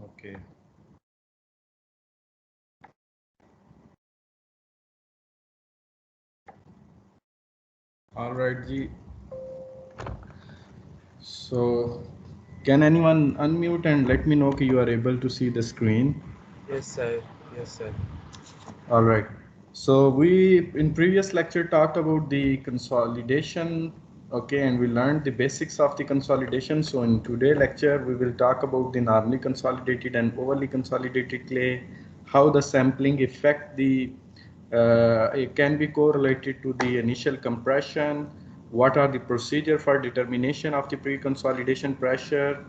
Okay. All right, Ji. So, can anyone unmute and let me know that you are able to see the screen? Yes, sir. Yes, sir. All right. So we in previous lecture talked about the consolidation, okay, and we learned the basics of the consolidation. So in today lecture, we will talk about the normally consolidated and overly consolidated clay, how the sampling affect the, it can be correlated to the initial compression, what are the procedure for determination of the pre-consolidation pressure,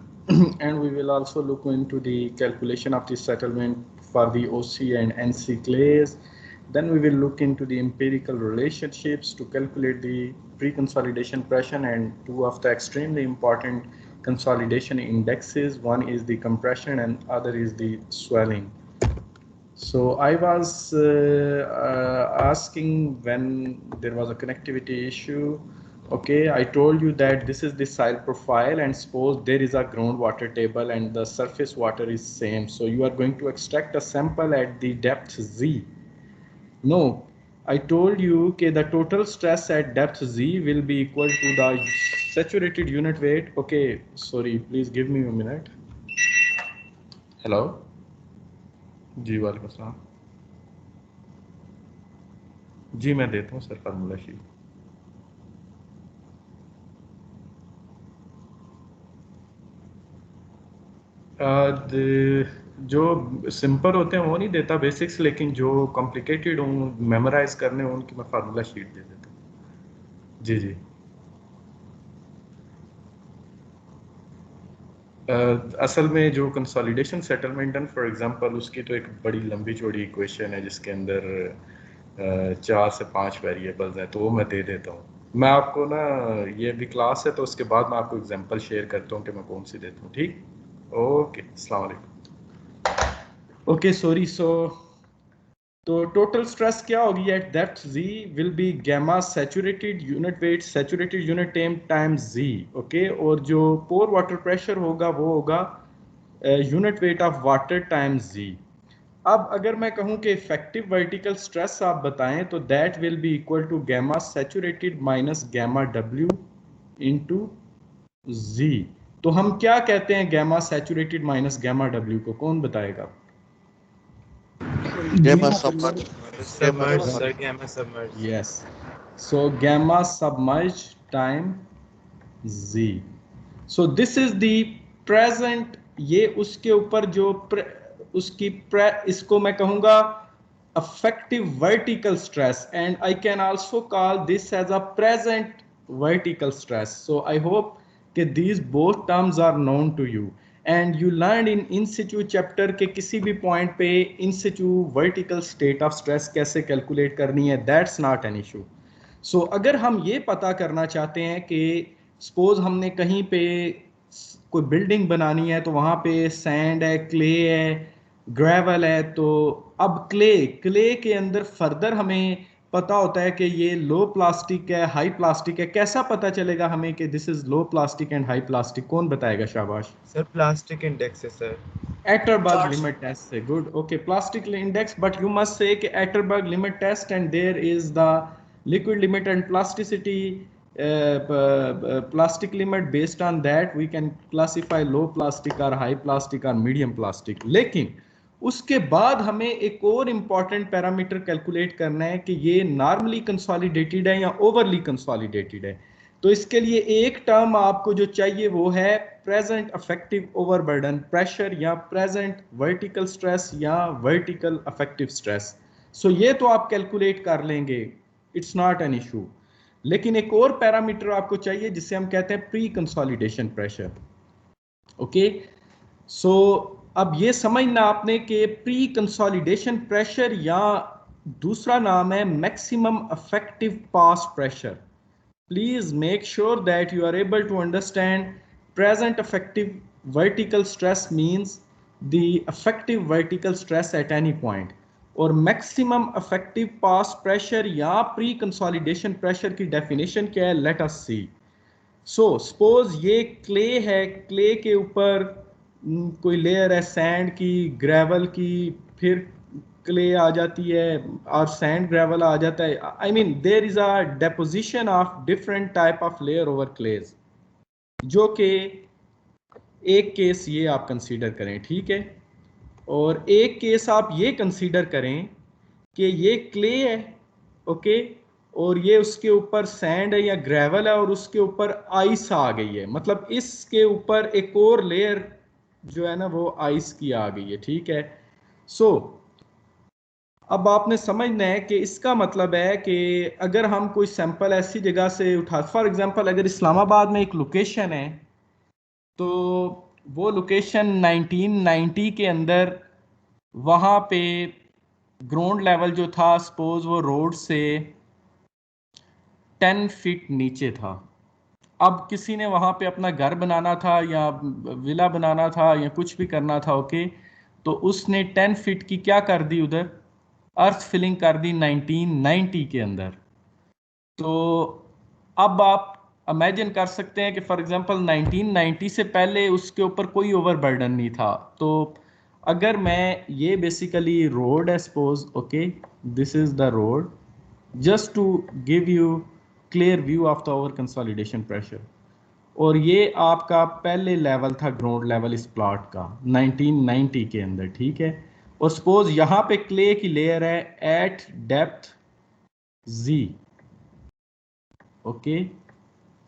and we will also look into the calculation of the settlement for the OC and NC clays. Then we will look into the empirical relationships to calculate the pre-consolidation pressure and two of the extremely important consolidation indexes. One is the compression and other is the swelling. So I was asking when there was a connectivity issue. Okay, I told you that this is the soil profile, and suppose there is a groundwater table and the surface water is same. So you are going to extract a sample at the depth Z. No, I told you okay, the total stress at depth Z will be equal to the saturated unit weight. Okay, sorry, please give me a minute. Hello. जी वालेकुम सलाम. जी मैं देता हूँ sir formula sheet. जो simple होते हैं वो नहीं देता बेसिक्स, लेकिन जो कॉम्प्लिकेटेड हूँ मेमोराइज करने हो उनकी मैं फार्मूला शीट दे देता हूँ. जी जी. असल में जो कंसोलिडेशन सेटलमेंट है फॉर एग्जांपल, उसकी तो एक बड़ी लंबी चौड़ी इक्वेशन है जिसके अंदर 4 से 5 वेरिएबल्स हैं, तो वो मैं दे देता हूँ. मैं आपको ना, ये भी क्लास है तो उसके बाद मैं आपको एग्जांपल शेयर करता हूँ कि मैं कौन सी देता हूँ. ठीक. ओके, अस्सलाम वालेकुम. Okay sorry. सो तो टोटल स्ट्रेस क्या होगी at depth Z will be gamma saturated unit weight saturated unit times Z. Okay, और जो पोर वाटर प्रेशर होगा वो होगा unit weight of water times Z. अब अगर मैं कहूं कि इफेक्टिव वर्टिकल स्ट्रेस आप बताएं तो that will be equal to gamma saturated minus gamma W into Z. तो हम क्या कहते हैं gamma saturated minus gamma W को, कौन बताएगा? Gamma submerged. Gamma Submerged, submerged. sir. Gamma submerged. Yes. So gamma submerged time Z. So this is the present. ये उसके ऊपर जो इसको मैं कहूँगा effective vertical stress, and I can also call this as a present vertical stress. So I hope that these both terms are known to you. And you learned in in situ chapter के किसी भी point पे in situ vertical state of stress कैसे calculate करनी है, that's not an issue. So अगर हम ये पता करना चाहते हैं कि suppose हमने कहीं पे कोई बिल्डिंग बनानी है तो वहाँ पे सैंड है, क्ले है, ग्रेवल है, तो अब क्ले के अंदर फर्दर हमें पता होता है कि ये लो प्लास्टिक है, हाई प्लास्टिक है. कैसा पता चलेगा हमें कि this is low plastic and high plastic, कौन बताएगा? शाबाश. Sir, plastic index है, sir. Atterberg limit test से. good. Okay, plastic index, but you must say कि Atterberg limit test and there is the liquid limit and plasticity plastic limit. Based on that we can classify low plastic or high plastic or medium plastic. लेकिन उसके बाद हमें एक और important parameter calculate करना है कि ये नॉर्मली कंसोलिडेटेड है या ओवरली कंसोलिडेटेड है. तो इसके लिए एक टर्म आपको जो चाहिए वो है प्रेजेंट अफेक्टिव ओवरबर्डन प्रेशर या प्रेजेंट वर्टिकल स्ट्रेस या वर्टिकल अफेक्टिव स्ट्रेस. सो ये तो आप कैलकुलेट कर लेंगे, इट्स नॉट एन इशू. लेकिन एक और पैरामीटर आपको चाहिए जिसे हम कहते हैं प्री कंसोलिडेशन प्रेशर. ओके, सो अब ये समझना आपने कि प्री कंसोलिडेशन प्रेशर या दूसरा नाम है maximum effective pass pressure. Please make sure that you are able to understand present effective vertical stress means the effective vertical stress at any point, और maximum effective pass pressure या pre consolidation pressure की definition क्या है? Let us see. So suppose ये clay है, clay के ऊपर कोई लेयर है सैंड की, ग्रेवल की, फिर क्ले आ जाती है और सैंड ग्रेवल आ जाता है। I mean there is a deposition of different type of layer over clays, जो कि एक केस ये आप कंसीडर करें, ठीक है। और एक केस आप ये कंसीडर करें कि ये क्ले है, ओके, और ये उसके ऊपर सैंड है या ग्रेवल है और उसके ऊपर आइस आ गई है, मतलब इसके ऊपर एक और लेयर जो है ना वो आइस की आ गई है, ठीक है। सो अब आपने समझना है कि इसका मतलब है कि अगर हम कोई सैंपल ऐसी जगह से उठा, फॉर एग्जांपल अगर इस्लामाबाद में एक लोकेशन है, तो वो लोकेशन 1990 के अंदर वहाँ पे ग्राउंड लेवल जो था सपोज वो रोड से 10 फीट नीचे था। अब किसी ने वहाँ पे अपना घर बनाना था या विला बनाना था या कुछ भी करना था, ओके, तो उसने 10 फीट की क्या कर दी, उधर अर्थ फिलिंग कर दी 1990 के अंदर। तो अब आप इमेजिन कर सकते हैं कि फॉर एग्जांपल 1990 से पहले उसके ऊपर कोई ओवरबर्डन नहीं था। तो अगर मैं ये बेसिकली रोड है suppose, okay, this is the road, just to give you clear view of the over consolidation pressure, और ये आपका पहले लेवल था ग्राउंड लेवल इस प्लॉट का 1990 के अंदर, ठीक है। और सपोज यहाँ पे क्ले की लेयर है एट डेप्थ जी, ओके।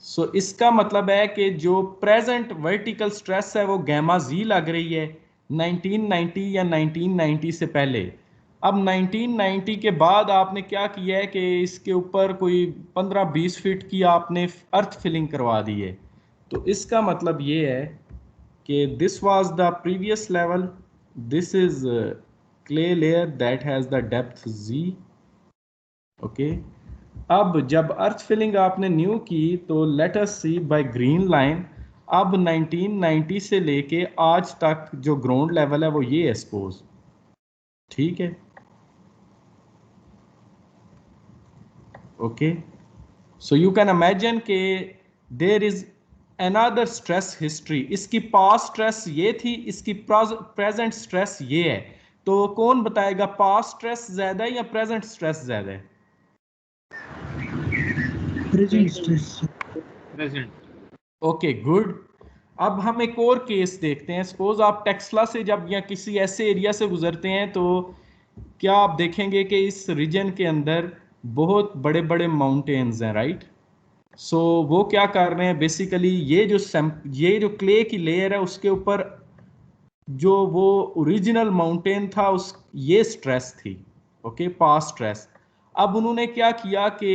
सो इसका मतलब है कि जो प्रेजेंट वर्टिकल स्ट्रेस है वो गैमा जी लग रही है 1990 या 1990 से पहले। अब 1990 के बाद आपने क्या किया है कि इसके ऊपर कोई 15-20 फीट की आपने अर्थ फिलिंग करवा दी है। तो इसका मतलब ये है कि this was the previous level, this is clay layer that has the depth G, okay. अब जब अर्थ फिलिंग आपने न्यू की तो let us see by green line, अब 1990 से लेके आज तक जो ग्राउंड लेवल है वो ये है सपोज, ठीक है, okay. So you can imagine के there is another stress history, इसकी पास्ट स्ट्रेस ये थी, इसकी प्रेजेंट स्ट्रेस ये है। तो कौन बताएगा पास्ट स्ट्रेस ज्यादा है या प्रेजेंट स्ट्रेस ज्यादा है? Present stress. Present. Okay good. अब हम एक और केस देखते हैं। सपोज आप टेक्सला से जब या किसी ऐसे एरिया से गुजरते हैं तो क्या आप देखेंगे कि इस रीजन के अंदर बहुत बड़े बड़े माउंटेन्स हैं, राइट। सो वो क्या कर रहे हैं बेसिकली, ये जो क्ले की लेयर है उसके ऊपर जो वो ओरिजिनल माउंटेन था उस ये स्ट्रेस थी, ओके, पास स्ट्रेस। अब उन्होंने क्या किया कि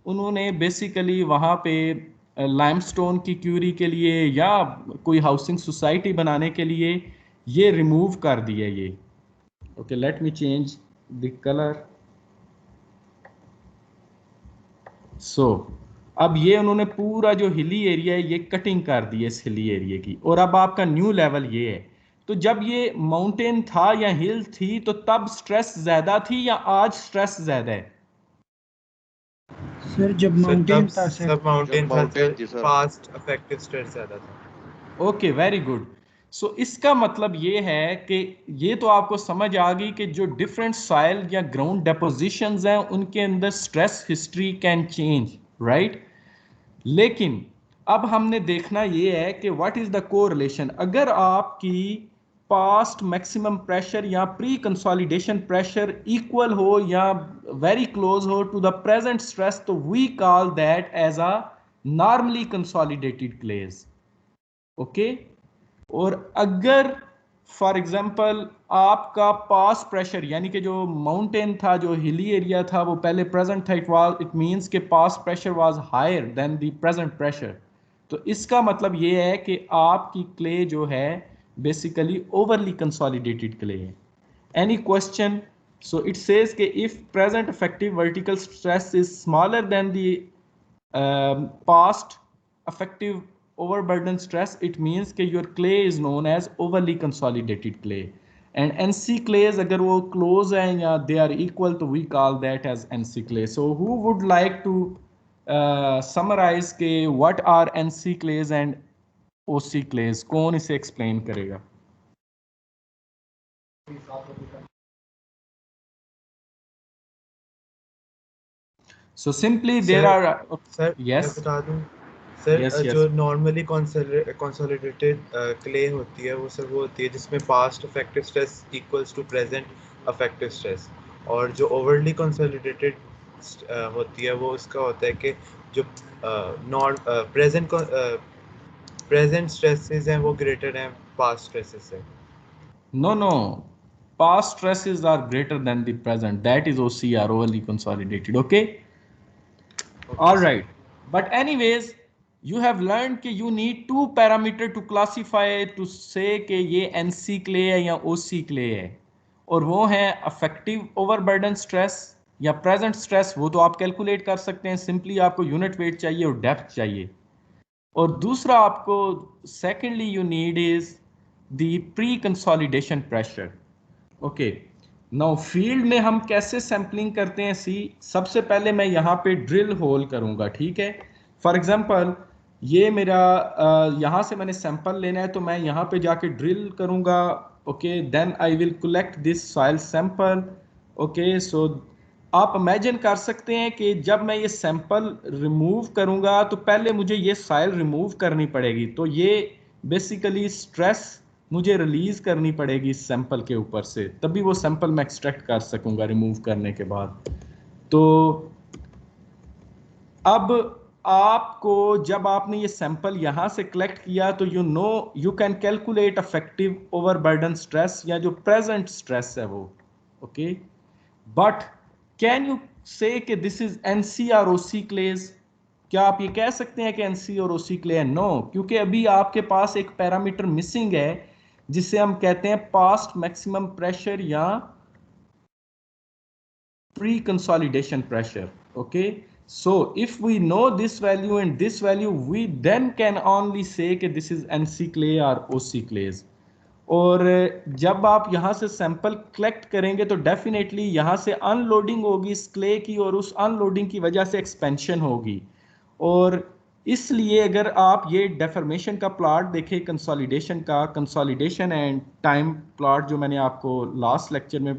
उन्होंने बेसिकली वहाँ पे लाइमस्टोन की क्यूरी के लिए या कोई हाउसिंग सोसाइटी बनाने के लिए ये रिमूव कर दिया ये, okay. Let me change the colour. So अब ये उन्होंने पूरा जो हिली एरिया है ये कटिंग कर दी है इस हिली एरिया की, और अब आपका न्यू लेवल ये है। तो जब ये माउंटेन था या हिल थी तो तब स्ट्रेस ज्यादा थी या आज स्ट्रेस ज्यादा है? सर जब सर माउंटेन तब था सर, सब माउंटेन था माउंटेन सर, थी सर। फास्ट अफेक्टिव स्ट्रेस ज्यादा था। Okay very good. सो इसका मतलब ये है कि ये तो आपको समझ आ गई कि जो डिफरेंट सॉइल या ग्राउंड डेपोजिशंस हैं उनके अंदर stress history can change, right. लेकिन अब हमने देखना ये है कि व्हाट इज द कोरिलेशन। अगर आपकी पास्ट मैक्सिमम प्रेशर या प्री कंसोलिडेशन प्रेशर इक्वल हो या वेरी क्लोज हो टू द प्रेजेंट स्ट्रेस, तो we call that as a normally consolidated clays, okay. और अगर फॉर एग्जांपल आपका पास प्रेशर यानी कि जो माउंटेन था, जो हिली एरिया था, वो पहले प्रेजेंट था, इट मींस के past pressure was higher than the present pressure. तो इसका मतलब ये है कि आपकी क्ले जो है बेसिकली ओवरली कंसोलिडेटेड क्ले है। Any question? So it says कि if present effective vertical stress is smaller than the past effective overburden stress, it means कि your clay is known as overly consolidated clay, and NC clays अगर वो close हैं या they are equal तो we call that as NC clay. So who would like to summarize के what are NC clays and ओसी क्लेज, कौन इसे explain करेगा? So simply there sir are sir मैं yes, बता दूं सर, yes, जो yes. नॉर्मली कंसोलिडेटेड क्ले होती है वो सर वो होती है जिसमें past effective stress equals to present effective stress, और जो ओवरली कंसोलिडेटेड होती है वो उसका होता है कि जो नॉन प्रेजेंट स्ट्रेसेस हैं वो ग्रेटर हैं पास्ट स्ट्रेसेस से। No, no. Past stresses are greater than the present. That is OCR, overly consolidated. Okay. Okay All sir. right. But anyways, you have learned कि you need two parameter to classify to say कि ये NC clay है या OC clay है, और वो है effective overburden stress या present stress. वो तो आप कैलकुलेट कर सकते हैं, सिंपली आपको यूनिट वेट चाहिए और डेप्थ चाहिए। और दूसरा आपको secondly you need is the pre consolidation pressure. Okay, now field में हम कैसे सैंपलिंग करते हैं? सी, सबसे पहले मैं यहाँ पे ड्रिल होल करूँगा, ठीक है। फॉर एग्जांपल ये मेरा यहाँ से मैंने सैंपल लेना है, तो मैं यहाँ पे जाके ड्रिल करूँगा। Okay, then I will collect this soil sample. Okay, so आप इमेजिन कर सकते हैं कि जब मैं ये सैंपल रिमूव करूंगा तो पहले मुझे ये सॉइल रिमूव करनी पड़ेगी, तो ये बेसिकली स्ट्रेस मुझे रिलीज करनी पड़ेगी इस सैंपल के ऊपर से, तभी वो सैंपल मैं एक्सट्रैक्ट कर सकूंगा रिमूव करने के बाद। तो अब आपको जब आपने ये सैंपल यहां से कलेक्ट किया तो you can calculate effective overburden stress या जो प्रेजेंट स्ट्रेस है वो। ओके, बट कैन यू से कि दिस इज एनसी और ओसी क्लेज? क्या आप ये कह सकते हैं कि एनसी और ओसी क्ले है? नो, क्योंकि अभी आपके पास एक पैरामीटर मिसिंग है जिसे हम कहते हैं पास्ट मैक्सिमम प्रेशर या pre consolidation pressure. Okay, so if we know this value and this value, we then can only say कि this is NC clay or OC clays। और जब आप यहाँ से सैंपल कलेक्ट करेंगे तो डेफिनेटली यहाँ से अनलोडिंग होगी इस क्ले की, और उस अनलोडिंग की वजह से एक्सपेंशन होगी। और इसलिए अगर आप ये डेफर्मेशन का प्लॉट देखें, कंसोलिडेशन का, कंसोलिडेशन एंड टाइम प्लॉट जो मैंने आपको लास्ट लेक्चर में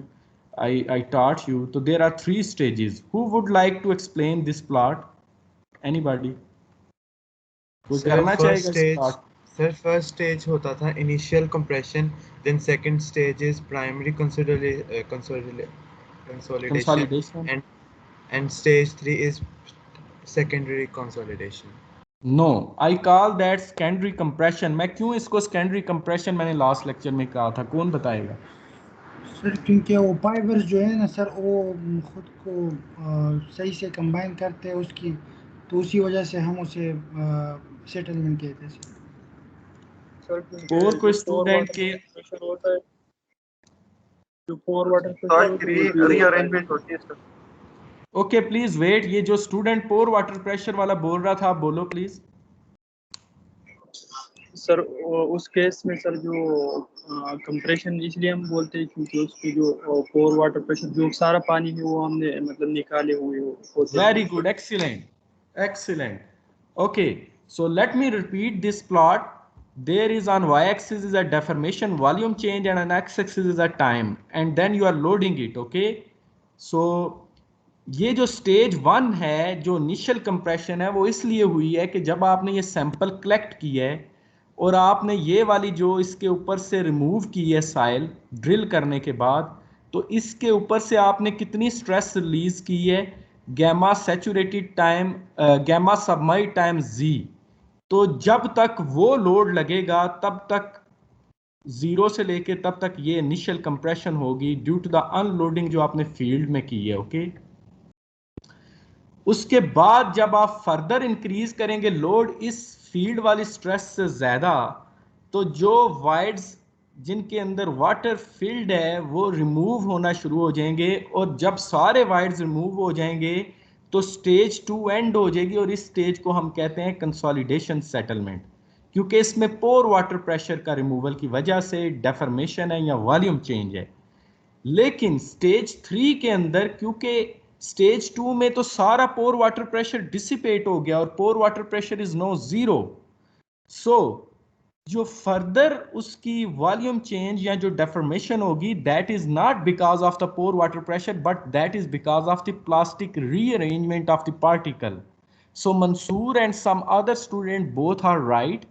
I taught you, so there are three stages. Who would like to explain this plot? Anybody? कोई सर करना फर्स्ट चाहेगा इस stage plot? Sir first stage होता था initial compression, then second stage is primary consolidation, Consolidation? And stage 3 is secondary consolidation. No, I call that secondary compression. मैं क्यों इसको secondary compression मैंने लास्ट लेक्चर में कहा था, कौन बताएगा? सर क्योंकि वो फाइबर्स जो है ना सर वो खुद को सही से कंबाइन करते हैं उसकी, तो उसी वजह से हम उसे सेटलमेंट कहते हैं सर। सर और क्योंकि कोई जो पोर स्टूडेंट वाटर के प्रेशर होता है, जो पोर वाटर प्रेशर होता है वो रीअरेंजमेंट होती है सर। ओके प्लीज वेट, ये जो स्टूडेंट पोर वाटर प्रेशर वाला बोल रहा था, आप बोलो प्लीज। सर उस केस में सर जो कंप्रेशन इसलिए हम बोलते हैं क्योंकि उसकी जो पोर वाटर प्रेशर जो सारा पानी है वो हमने मतलब निकाले हुए होते हैं। Very good, excellent, excellent. Okay, so let me repeat this plot. There is on y-axis is a deformation volume change and on x-axis is a time, and then you are loading it. Okay, so ये जो stage 1 है, जो initial compression है, वो इसलिए हुई है कि जब आपने ये सैंपल कलेक्ट किया है और आपने ये वाली जो इसके ऊपर से रिमूव की है साइल ड्रिल करने के बाद, तो इसके ऊपर से आपने कितनी स्ट्रेस रिलीज की है? Gamma saturated time, gamma submerge time जी। तो जब तक वो लोड लगेगा तब तक जीरो से लेके तब तक ये इनिशियल कंप्रेशन होगी ड्यू टू द अनलोडिंग जो आपने फील्ड में की है। ओके, उसके बाद जब आप फर्दर इंक्रीज करेंगे लोड इस फील्ड वाली स्ट्रेस से ज्यादा, तो जो वाइड्स जिनके अंदर वाटर फील्ड है वो रिमूव होना शुरू हो जाएंगे, और जब सारे वाइड्स रिमूव हो जाएंगे तो स्टेज 2 एंड हो जाएगी, और इस स्टेज को हम कहते हैं कंसोलिडेशन सेटलमेंट, क्योंकि इसमें पोर वाटर प्रेशर का रिमूवल की वजह से डेफर्मेशन है या वॉल्यूम चेंज है। लेकिन स्टेज 3 के अंदर, क्योंकि स्टेज 2 में तो सारा पोर वाटर प्रेशर डिसिपेट हो गया और pore water pressure is no zero, so जो फर्दर उसकी वॉल्यूम चेंज या जो डेफॉर्मेशन होगी, that is not because of the pore water pressure, but that is because of the plastic rearrangement of the particle. So Mansoor and some other student both are right.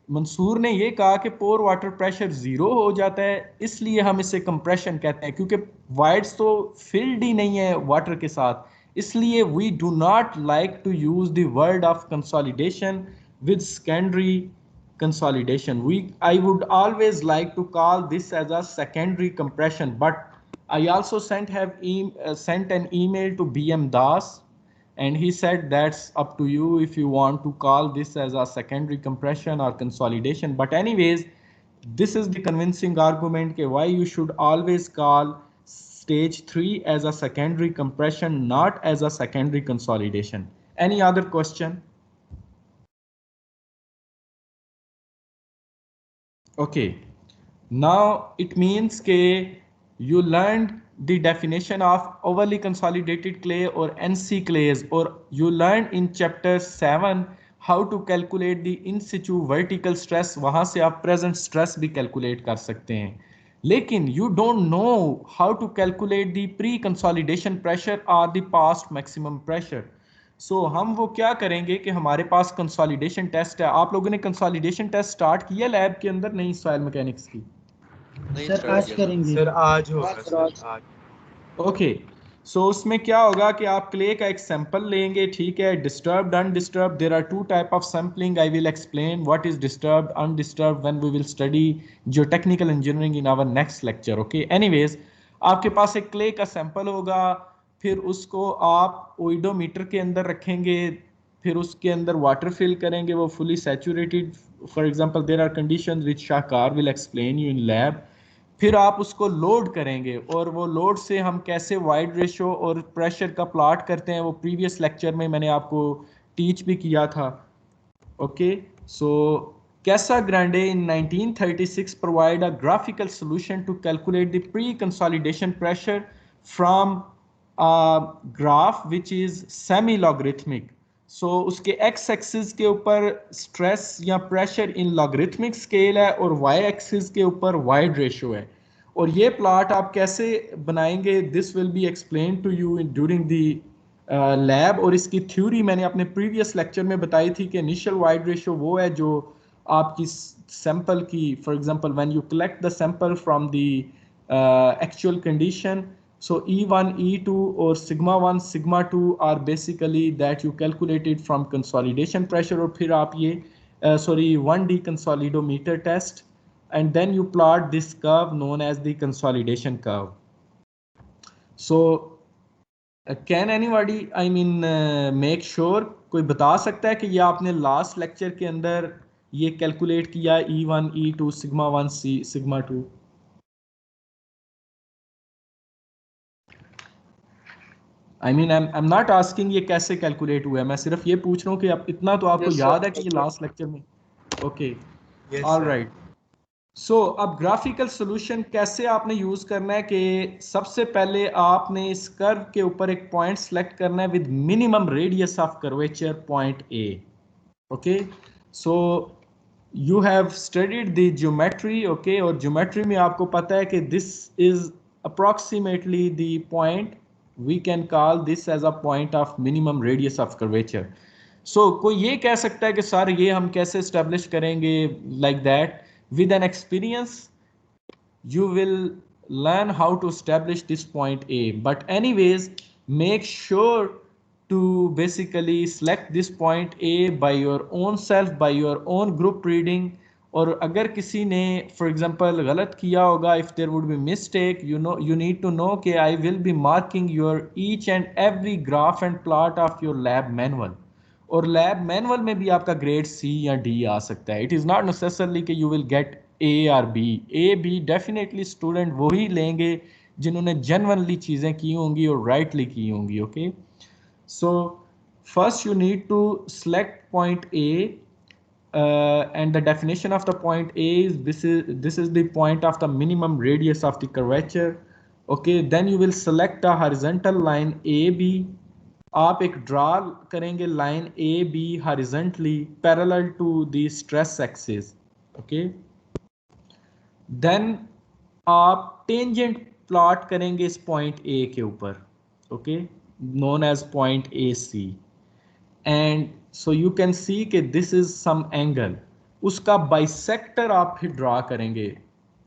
Mansoor ने ये कहा कि पोर water pressure zero हो जाता है, इसलिए हम इसे कंप्रेशन कहते हैं, क्योंकि वाइड्स तो फिल्ड ही नहीं है वाटर के साथ. इसलिए we do not like to use the word of consolidation with secondary consolidation. I would always like to call this as a secondary compression, but I also sent an email to BM Das, and he said that's up to you if you want to call this as a secondary compression or consolidation. But anyways, this is the convincing argument why you should always call stage 3 as a secondary compression, not as a secondary consolidation. Any other question? Okay, now it means that you learned the definition of overly consolidated clay or NC clays, or you learned in chapter 7 how to calculate the in situ vertical stress. वहाँ से आप present stress भी calculate कर सकते हैं, लेकिन you don't know how to calculate the pre-consolidation pressure or the past maximum pressure. सो हम वो क्या करेंगे कि हमारे पास कंसोलिडेशन टेस्ट है. आप लोगों ने कंसोलिडेशन टेस्ट स्टार्ट किया लैब के अंदर? नहीं, सॉइल मैकेनिक्स की. नहीं सर आज करेंगे. सर आज होगा सर आज. ओके, सो उसमें क्या होगा कि आप क्ले का एक सैंपल लेंगे, ठीक है, disturbed undisturbed. There are two type of sampling. I will explain what is disturbed undisturbed when we will study geotechnical engineering in our next lecture. Okay, anyways, आपके पास एक क्ले का सैंपल होगा, फिर उसको आप ओइडोमीटर के अंदर रखेंगे, फिर उसके अंदर वाटर फिल करेंगे, वो fully saturated. For example there are conditions which Shahkar will explain you in lab. फिर आप उसको लोड करेंगे, और वो लोड से हम कैसे वाइड रेशो और प्रेशर का प्लॉट करते हैं वो प्रीवियस लेक्चर में मैंने आपको टीच भी किया था. ओके, सो कैसा Grande in 1936 provide a graphical solution to calculate the pre-consolidation pressure from a graph which is semi-logarithmic. So उसके x एक्सिस के ऊपर स्ट्रेस या प्रेशर इन लॉगरिथमिक स्केल है, और y एक्सिस के ऊपर वाइड रेशो है. और ये प्लॉट आप कैसे बनाएंगे, this will be explain to you during the lab. और इसकी थ्योरी मैंने अपने प्रीवियस लेक्चर में बताई थी कि इनिशियल वाइड रेशो वो है जो आपकी सैंपल की, for example when you collect the sample from the actual condition. So E1, E2 or sigma 1, sigma 2 are basically that you calculated from consolidation pressure. और फिर आप ये 1D consolidometer test, and then you plot this curve known as the consolidation curve. So can anybody make sure, कोई बता सकता है कि ये आपने लास्ट लेक्चर के अंदर ये कैलकुलेट किया E1, E2, sigma 1, sigma 2? I'm not asking ये कैसे कैलकुलेट हुआ है, मैं सिर्फ ये पूछ रहा हूँ कि आप इतना तो आपको याद है कि ये लास्ट लेक्चर में. Okay, all right. सो अब ग्राफिकल सोल्यूशन कैसे आपने यूज करना है कि सबसे पहले आपने इस कर्व के ऊपर एक पॉइंट सेलेक्ट करना है with minimum radius of curvature point A. Okay, so you have studied the geometry. Okay, और ज्योमेट्री में आपको पता है कि this is approximately the point, we can call this as a point of minimum radius of curvature. So कोई ये कह सकता है कि सर ये हम कैसे establish करेंगे? Like that, with an experience you will learn how to establish this point A. But anyways, make sure to basically select this point A by your own self, by your own group reading. और अगर किसी ने for example गलत किया होगा, if there would be mistake, you need to know कि I will be marking your each and every graph and plot of your lab manual. और lab manual में भी आपका ग्रेड सी या डी आ सकता है. इट इज़ नॉट नेसेसरली कि यू विल गेट ए और B. A B definitely student वही लेंगे जिन्होंने जेन्युइनली चीज़ें की होंगी और राइटली की होंगी. Okay, so first you need to select point A. And the definition of the point A is this is the point of the minimum radius of the curvature. Okay, then you will select a horizontal line AB. आप एक draw करेंगे line AB horizontally parallel to the stress axis. Okay. Then आप tangent plot करेंगे इस point A के ऊपर, okay, known as point A C, and so you can see कि this is some angle, उसका बाइसेक्टर आप फिर ड्रा करेंगे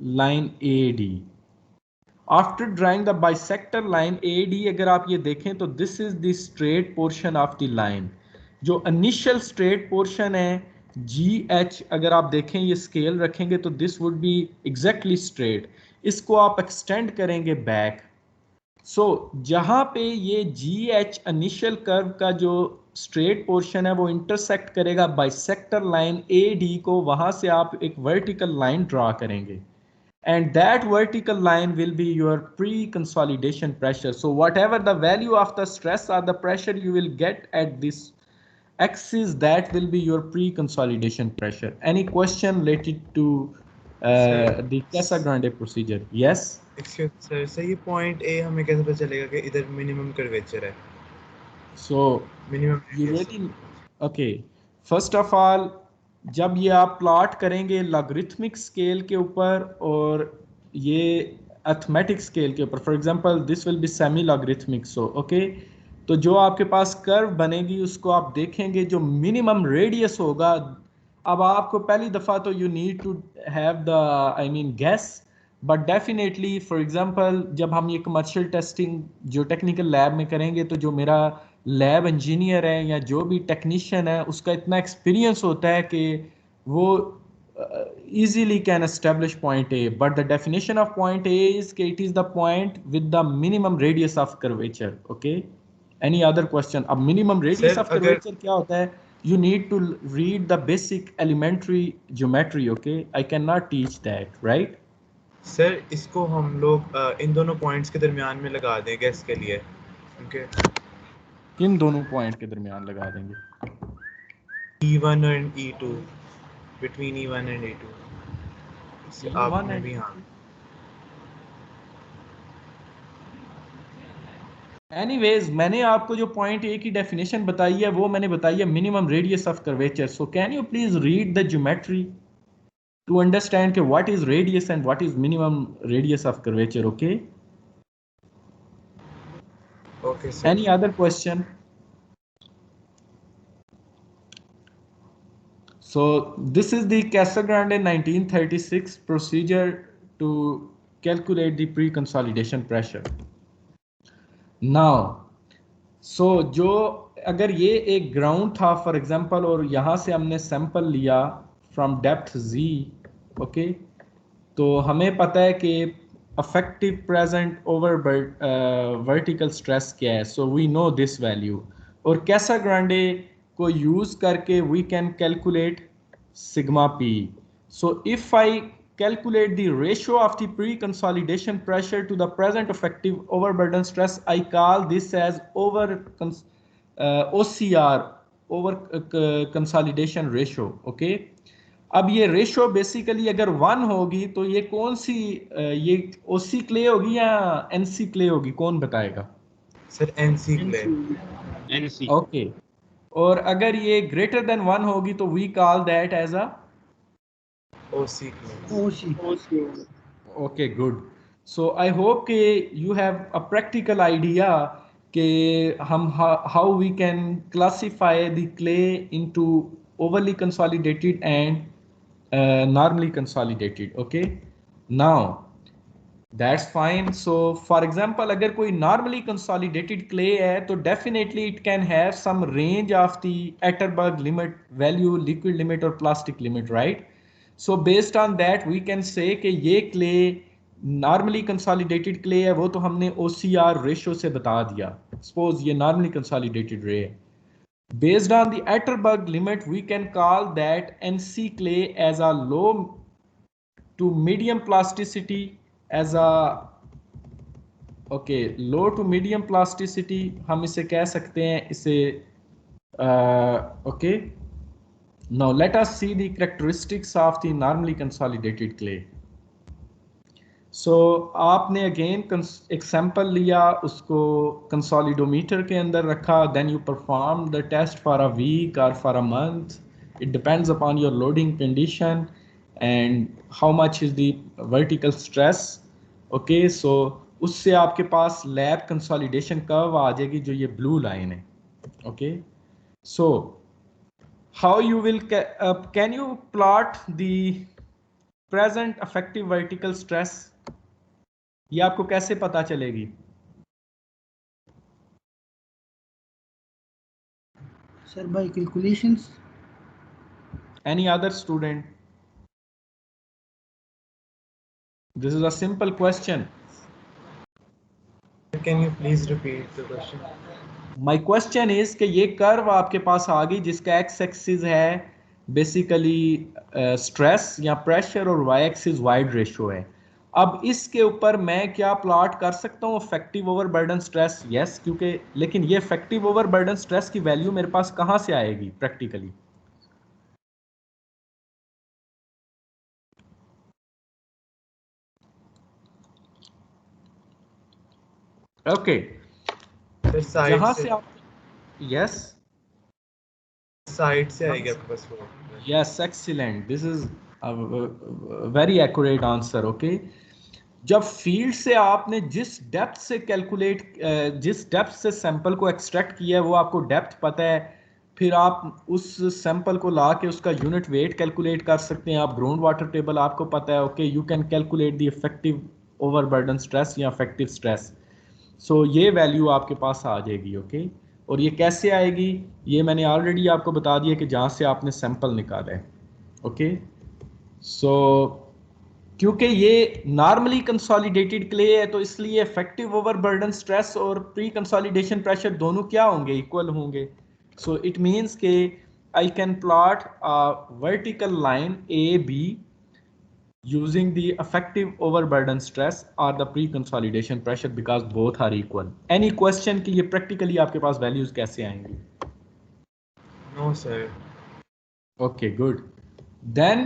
line A D. After drawing the bisector line A D, अगर आप ये देखें तो this is the straight portion of the line. जो इनिशियल स्ट्रेट पोर्शन है जी एच, अगर आप देखें ये स्केल रखेंगे तो this would be exactly straight. इसको आप एक्सटेंड करेंगे बैक, सो जहां पे ये जी एच इनिशियल कर्व का जो स्ट्रेट पोर्शन है वो इंटरसेक्ट करेगा बाइसेक्टर लाइन ए डी को, वहां से आप एक वर्टिकल लाइन ड्रा करेंगे, and that vertical line will be your pre-consolidation pressure. So whatever the value of the stress or the pressure you will get at this axis, that will be your pre-consolidation pressure. Any question related to the Casagrande procedure? Yes? Sir sir ये point A हमें कैसे पता चलेगा कि इधर minimum curvature है? So minimum you really, okay, first of all, जब ये आप प्लॉट करेंगे लॉगरिथमिक स्केल के ऊपर और ये अर्थमेटिक स्केल के ऊपर, for example this will B semi logarithmic, so okay, तो जो आपके पास कर्व बनेगी उसको आप देखेंगे, जो मिनिमम रेडियस होगा, अब आपको पहली दफ़ा तो you need to have the I mean guess, but definitely for example जब हम ये कमर्शियल टेस्टिंग जो टेक्निकल लैब में करेंगे, तो जो मेरा लैब इंजीनियर है या जो भी टेक्नीशियन है उसका इतना एक्सपीरियंस होता है कि वो easily can establish point A, but the definition of point A is कि it is the point with the minimum radius of curvature. Okay, any other question? अब minimum radius of curvature क्या होता है? You need to read the basic elementary geometry. Okay, I cannot teach that, right? Sir इसको हम लोग इन दोनों points के दरमियान में लगा दें गैस के लिए, ओके? किन दोनों पॉइंट के दरमियान लगा देंगे? E1 and E2, between E1 and E2. आपने भी हाँ। Anyways, मैंने आपको जो पॉइंट ए की डेफिनेशन बताई है वो मैंने बताई है minimum radius of curvature. So can you please read the geometry to understand कि what is radius and what is minimum radius of curvature? Okay, okay sir. Any other question? So this is the Casagrande 1936 procedure to calculate the pre-consolidation pressure. Now, so जो अगर ये एक ground था for example और यहाँ से हमने sample लिया फ्रॉम डेप्थ z, ओके, तो हमें पता है कि effective present over vertical stress क्या है, so we know this value, और Casagrande को यूज करके we can calculate sigma p. So if I calculate the ratio of the pre-consolidation pressure to the present effective overburden stress, I call this as OCR, over consolidation ratio. Okay, अब ये ratio basically अगर 1 होगी तो ये कौन सी ये OC clay होगी या NC क्ले होगी, कौन बताएगा? Sir NC clay. NC। Okay, और अगर ये ग्रेटर देन 1 होगी तो we call that as a OC clay. OC। Okay, good. So I hope कि you have a practical idea कि हम how we can classify the clay into overly consolidated and normally consolidated. Okay, now that's fine. So for example अगर कोई normally consolidated clay है तो definitely it can have some range of the Atterberg limit value, liquid limit और plastic limit, right? So based on that we can say कि ये clay normally consolidated clay है, वो तो हमने OCR रेशो से बता दिया। सपोज ये नॉर्मली कंसोलिडेटेड रे है, based on the Atterberg limit we can call that NC clay as a low to medium plasticity, as a okay, low to medium plasticity हम इसे कह सकते हैं, इसे okay. Now let us see the characteristics of the normally consolidated clay. So आपने again एक sample लिया, उसको कंसोलिडोमीटर के अंदर रखा, then you perform the test for a week और for a month, it depends upon your loading condition, and how much is the vertical stress. Okay, so उससे आपके पास लैब कंसोलिडेशन कर्व आ जाएगी जो ये ब्लू लाइन है. Okay, so how you will can you plot the present effective vertical stress? ये आपको कैसे पता चलेगी? Sir, by calculations. Any other student? This is a simple question. Can you please repeat the question? My question is कि ये curve आपके पास आ गई जिसका एक्स एक्सिस है बेसिकली स्ट्रेस या प्रेशर और वाई एक्सिस वाइड रेशियो है. अब इसके ऊपर मैं क्या प्लॉट कर सकता हूँ इफेक्टिव ओवरबर्डन स्ट्रेस? यस, क्योंकि लेकिन ये इफेक्टिव ओवरबर्डन स्ट्रेस की वैल्यू मेरे पास कहाँ से आएगी प्रैक्टिकली? ओके, जहां से आप यस साइड से आएगी आपके पास वो. Yes, excellent, this is very accurate answer. Okay, जब फील्ड से आपने जिस डेप्थ से कैलकुलेट जिस डेप्थ से सैंपल को एक्सट्रैक्ट किया है वो आपको डेप्थ पता है, फिर आप उस सैंपल को ला के उसका यूनिट वेट कैलकुलेट कर सकते हैं. आप ग्राउंड वाटर टेबल आपको पता है. Okay, you can calculate the effective overburden stress या इफेक्टिव स्ट्रेस. सो ये वैल्यू आपके पास आ जाएगी. ओके, और ये कैसे आएगी ये मैंने ऑलरेडी आपको बता दिया कि जहाँ से आपने सैंपल निकाला है. ओके, सो क्योंकि ये नॉर्मली कंसोलिडेटेड क्ले है तो इसलिए इफेक्टिव ओवरबर्डन स्ट्रेस और प्री कंसोलिडेशन प्रेशर दोनों क्या होंगे? इक्वल होंगे. सो इट मींस के I can plot a vertical line A B using the effective overburden stress or the pre-consolidation pressure because both are equal. Any question कि ये practically आपके पास values कैसे आएंगी? No sir. Okay, good. Then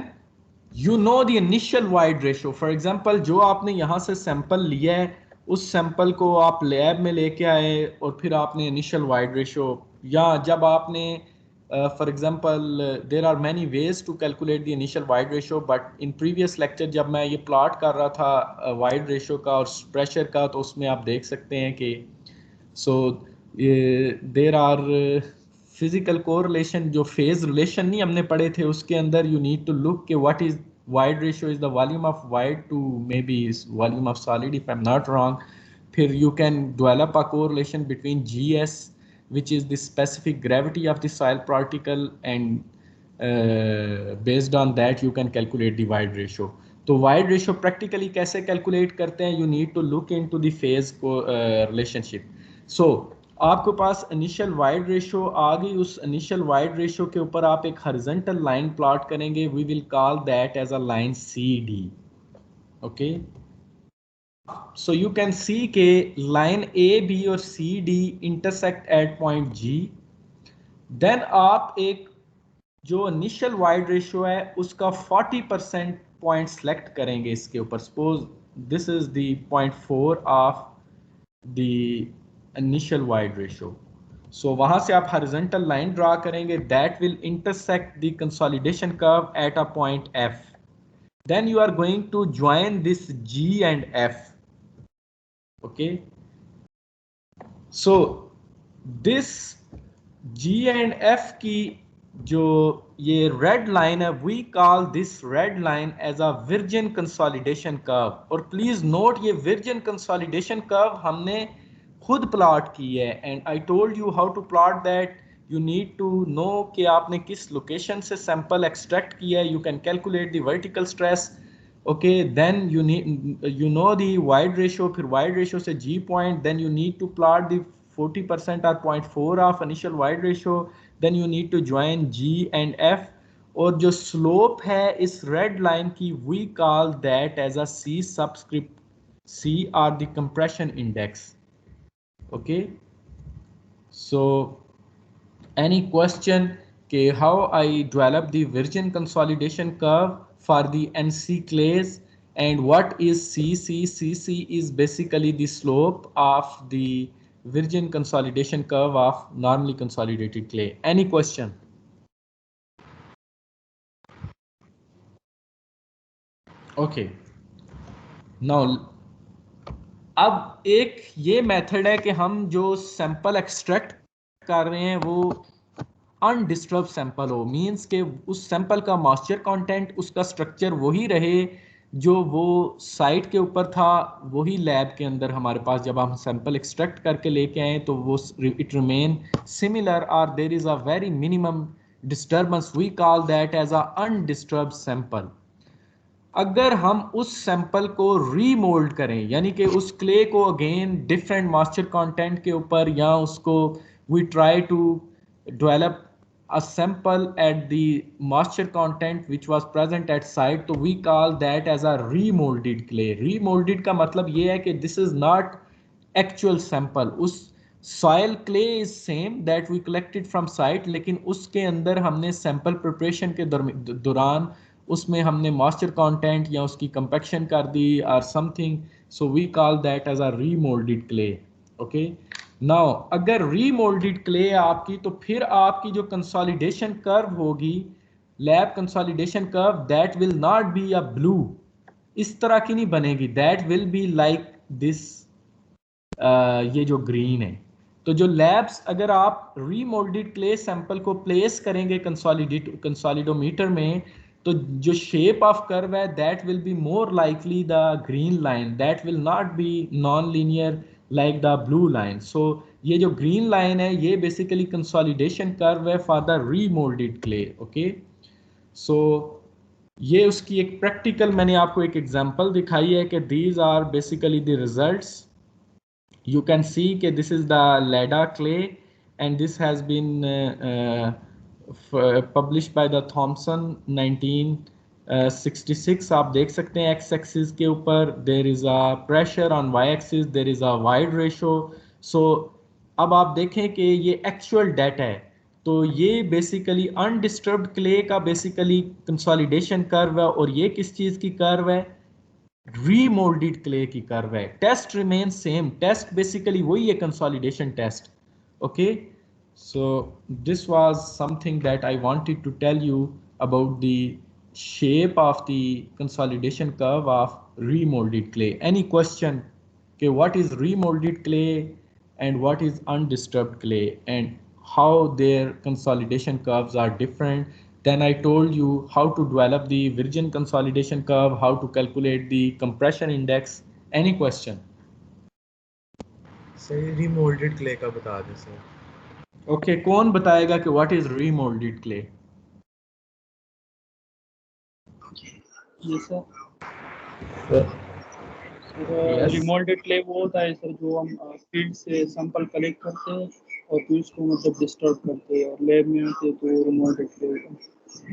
you know the initial wide ratio. For example, जो आपने यहाँ से sample लिया है उस sample को आप lab में लेके आए और फिर आपने initial wide ratio, या जब आपने for example there are many ways to calculate the initial wide ratio, but in previous lecture जब मैं ये plot कर रहा था wide ratio का और pressure का, तो उसमें आप देख सकते हैं कि so there are physical correlation, जो फेज रिलेशन नहीं हमने पढ़े थे उसके अंदर यू नीड टू लुक के what is void ratio is the volume of void to may be volume of solid if I am not wrong. फिर you can develop a correlation between GS which is the specific gravity of the soil particle and based on that you can calculate the wide ratio. तो wide ratio practically कैसे calculate करते हैं? You need to look into the phase relationship. So आपके पास initial void ratio आ गई. उस initial void ratio के ऊपर आप एक हॉरिजॉन्टल लाइन प्लॉट करेंगे. We will call that as a line CD. Okay, so you can see के लाइन AB और CD intersect at point G. Then आप एक जो इनिशियल वाइड रेशियो है उसका 40% पॉइंट सेलेक्ट करेंगे इसके ऊपर. Suppose this is the 0.4 of the initial void ratio. So वहां से आप हॉरिजॉन्टल लाइन ड्रा करेंगे that will intersect the consolidation curve at a point F. Then you are going to join this G and F. Okay, so this G and F की जो ये red line है we call this red line as a virgin consolidation curve. और please note ये virgin consolidation curve हमने खुद plot की है and I told you how to plot that. You need to know कि आपने किस लोकेशन से सैंपल एक्सट्रैक्ट किया है. You can calculate the vertical stress. Okay, then you need you know the void ratio, फिर void ratio से G point, then you need to plot the 40% or 0.4 of initial wide ratio. Then you need to join G and F. और जो slope है इस red line की we call that as a C subscript. C or the compression index. Okay, so any question ke how I develop the virgin consolidation curve for the NC clays and what is CC? CC is basically the slope of the virgin consolidation curve of normally consolidated clay. Any question? Okay, now अब एक ये method है कि हम जो sample extract कर रहे हैं वो अनडिस्टर्ब सैंपल हो, मींस के उस सैंपल का मॉइस्चर कंटेंट, उसका स्ट्रक्चर वही रहे जो वो साइट के ऊपर था, वही लैब के अंदर हमारे पास जब हम सैंपल एक्सट्रैक्ट करके लेके आए तो वो इट रिमेन सिमिलर और there is a very minimum disturbance, we call that as a undisturb sample. अगर हम उस सैंपल को रीमोल्ड करें, यानी कि उस क्ले को अगेन डिफरेंट मॉइस्चर कंटेंट के ऊपर, या उसको we try to develop a sample at the moisture content which was present at site, तो we call that as a remolded clay। remolded का मतलब ये है कि this is not actual sample, उस soil clay is same that we collected from site, लेकिन उसके अंदर हमने sample preparation के दौरान उसमें हमने moisture content या उसकी compaction कर दी or something, so we call that as a remolded clay। okay, now अगर रीमोल्डेड क्ले आपकी, तो फिर आपकी जो कंसोलिडेशन कर्व होगी, lab consolidation curve, that will not be a blue, इस तरह की नहीं बनेगी, that will be like this, ये जो ग्रीन है। तो जो लैब्स, अगर आप रीमोल्डेड क्ले सैंपल को प्लेस करेंगे कंसोलिडोमीटर में, तो जो शेप ऑफ कर्व है that will be more likely the green line, that will not be non linear like the blue line. So ये जो ग्रीन लाइन है ये बेसिकली कंसोलिडेशन कर्व है for the remoulded clay. Okay, so ये उसकी एक practical मैंने आपको एक एग्जांपल दिखाई है कि these are basically the results. You can see that this is the Leda clay and this has been published by the Thomson 1966। आप देख सकते हैं x axis के ऊपर there is a pressure, on y axis there is a void ratio। so अब आप देखें कि ये actual data है, तो ये बेसिकली अनडिस्टर्ब्ड क्ले का बेसिकली कंसोलिडेशन कर्व है, और ये किस चीज़ की कर्व है, रीमोल्डेड क्ले की कर्व है। Test remain same, test basically वही है, consolidation test. Okay, so this was something that I wanted to tell you about the shape of the consolidation curve of remoulded clay. Any question कि what is remoulded clay and what is undisturbed clay and how their consolidation curves are different? Then I told you how to develop the virgin consolidation curve, how to calculate the compression index. Any question? Sir remoulded clay का बता दें sir. Okay, कौन बताएगा कि what is remolded clay? ये sir Yes. Remoulded clay वो होता है सर जो हम फील्ड से सैंपल कलेक्ट करते हैं और फिर उसको मतलब डिस्टर्ब करते हैं, और लैब में आते हैं तो रिमोल्डेड क्ले होता है,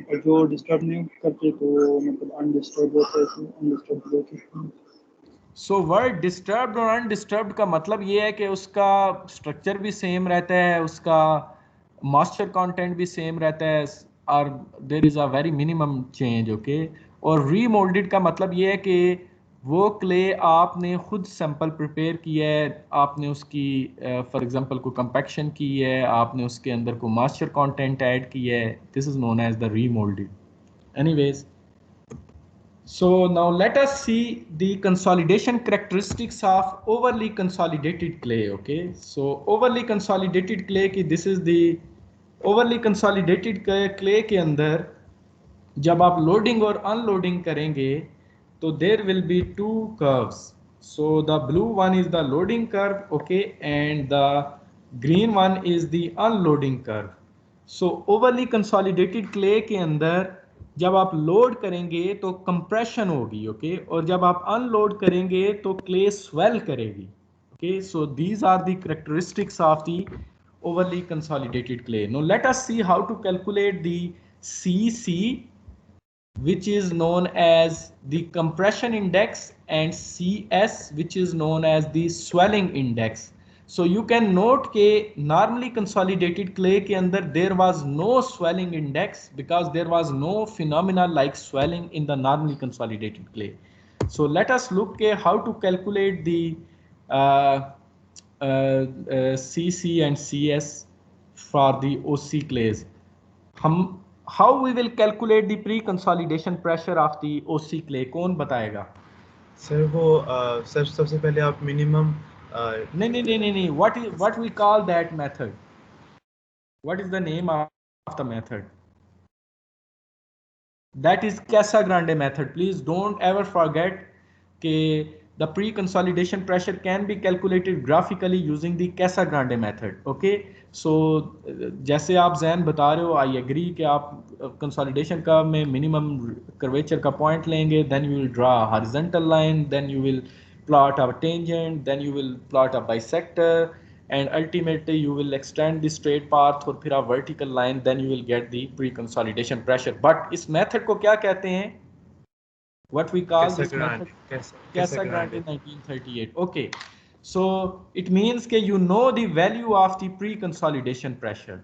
और जो डिस्टर्ब नहीं करते तो मतलब अनडिस्टर्ब होता है, तो अनडिस्टर्ब होते हैं। सो वर्ड डिस्टर्ब्ड और अनडिस्टर्ब्ड का मतलब ये है कि उसका स्ट्रक्चर भी सेम रहता है, उसका मॉइस्चर कंटेंट भी सेम रहता है, और there is a very minimum change. Okay, और रीमोल्डेड का मतलब ये है कि वो क्ले आपने खुद सैंपल प्रिपेयर किया है, आपने उसकी फॉर एग्जांपल को कंपैक्शन की है, आपने उसके अंदर को मॉइस्चर कंटेंट ऐड किया है, this is known as the remoulded. Anyways, so now let us see the consolidation characteristics of overly consolidated clay। okay, so overly consolidated clay की this is the overly consolidated clay के अंदर जब आप loading और unloading करेंगे तो there will be to curves. So the blue one is the loading curve, okay, and the green one is the unloading curve. So overly consolidated clay के अंदर जब आप लोड करेंगे तो कंप्रेशन होगी, ओके, और जब आप अनलोड करेंगे तो क्ले स्वेल करेगी। Okay, so these are the characteristics of the overly consolidated clay। Now let us see how to calculate the CC, which is known as the compression index, and CS, which is known as the swelling index। So you can note के normally consolidated clay के अंदर there was no swelling index because there was no phenomena like swelling in the normally consolidated clay। So let us look के how to calculate the CC and CS for the OC clays। how we will calculate the pre-consolidation pressure of the OC clay? कौन बताएगा? Sir वो sir सबसे पहले आप minimum नहीं, what we call that method? What is the name of the method? That is Casa Grande method. Please don't ever forget that the pre-consolidation pressure can be calculated graphically using the Casa Grande method. Okay, so जैसे आप जैन बता रहे हो, I agree कि आप consolidation curve में minimum curvature का point लेंगे, then you will draw a horizontal line, then you will plot a tangent, then you will plot a bisector, and ultimately you will extend the straight path और फिर a vertical line, then you will get the pre-consolidation pressure. But इस method को क्या कहते हैं? What we call this method? Casa Grande 1938. Okay, so it means कि you know the value of the pre-consolidation pressure.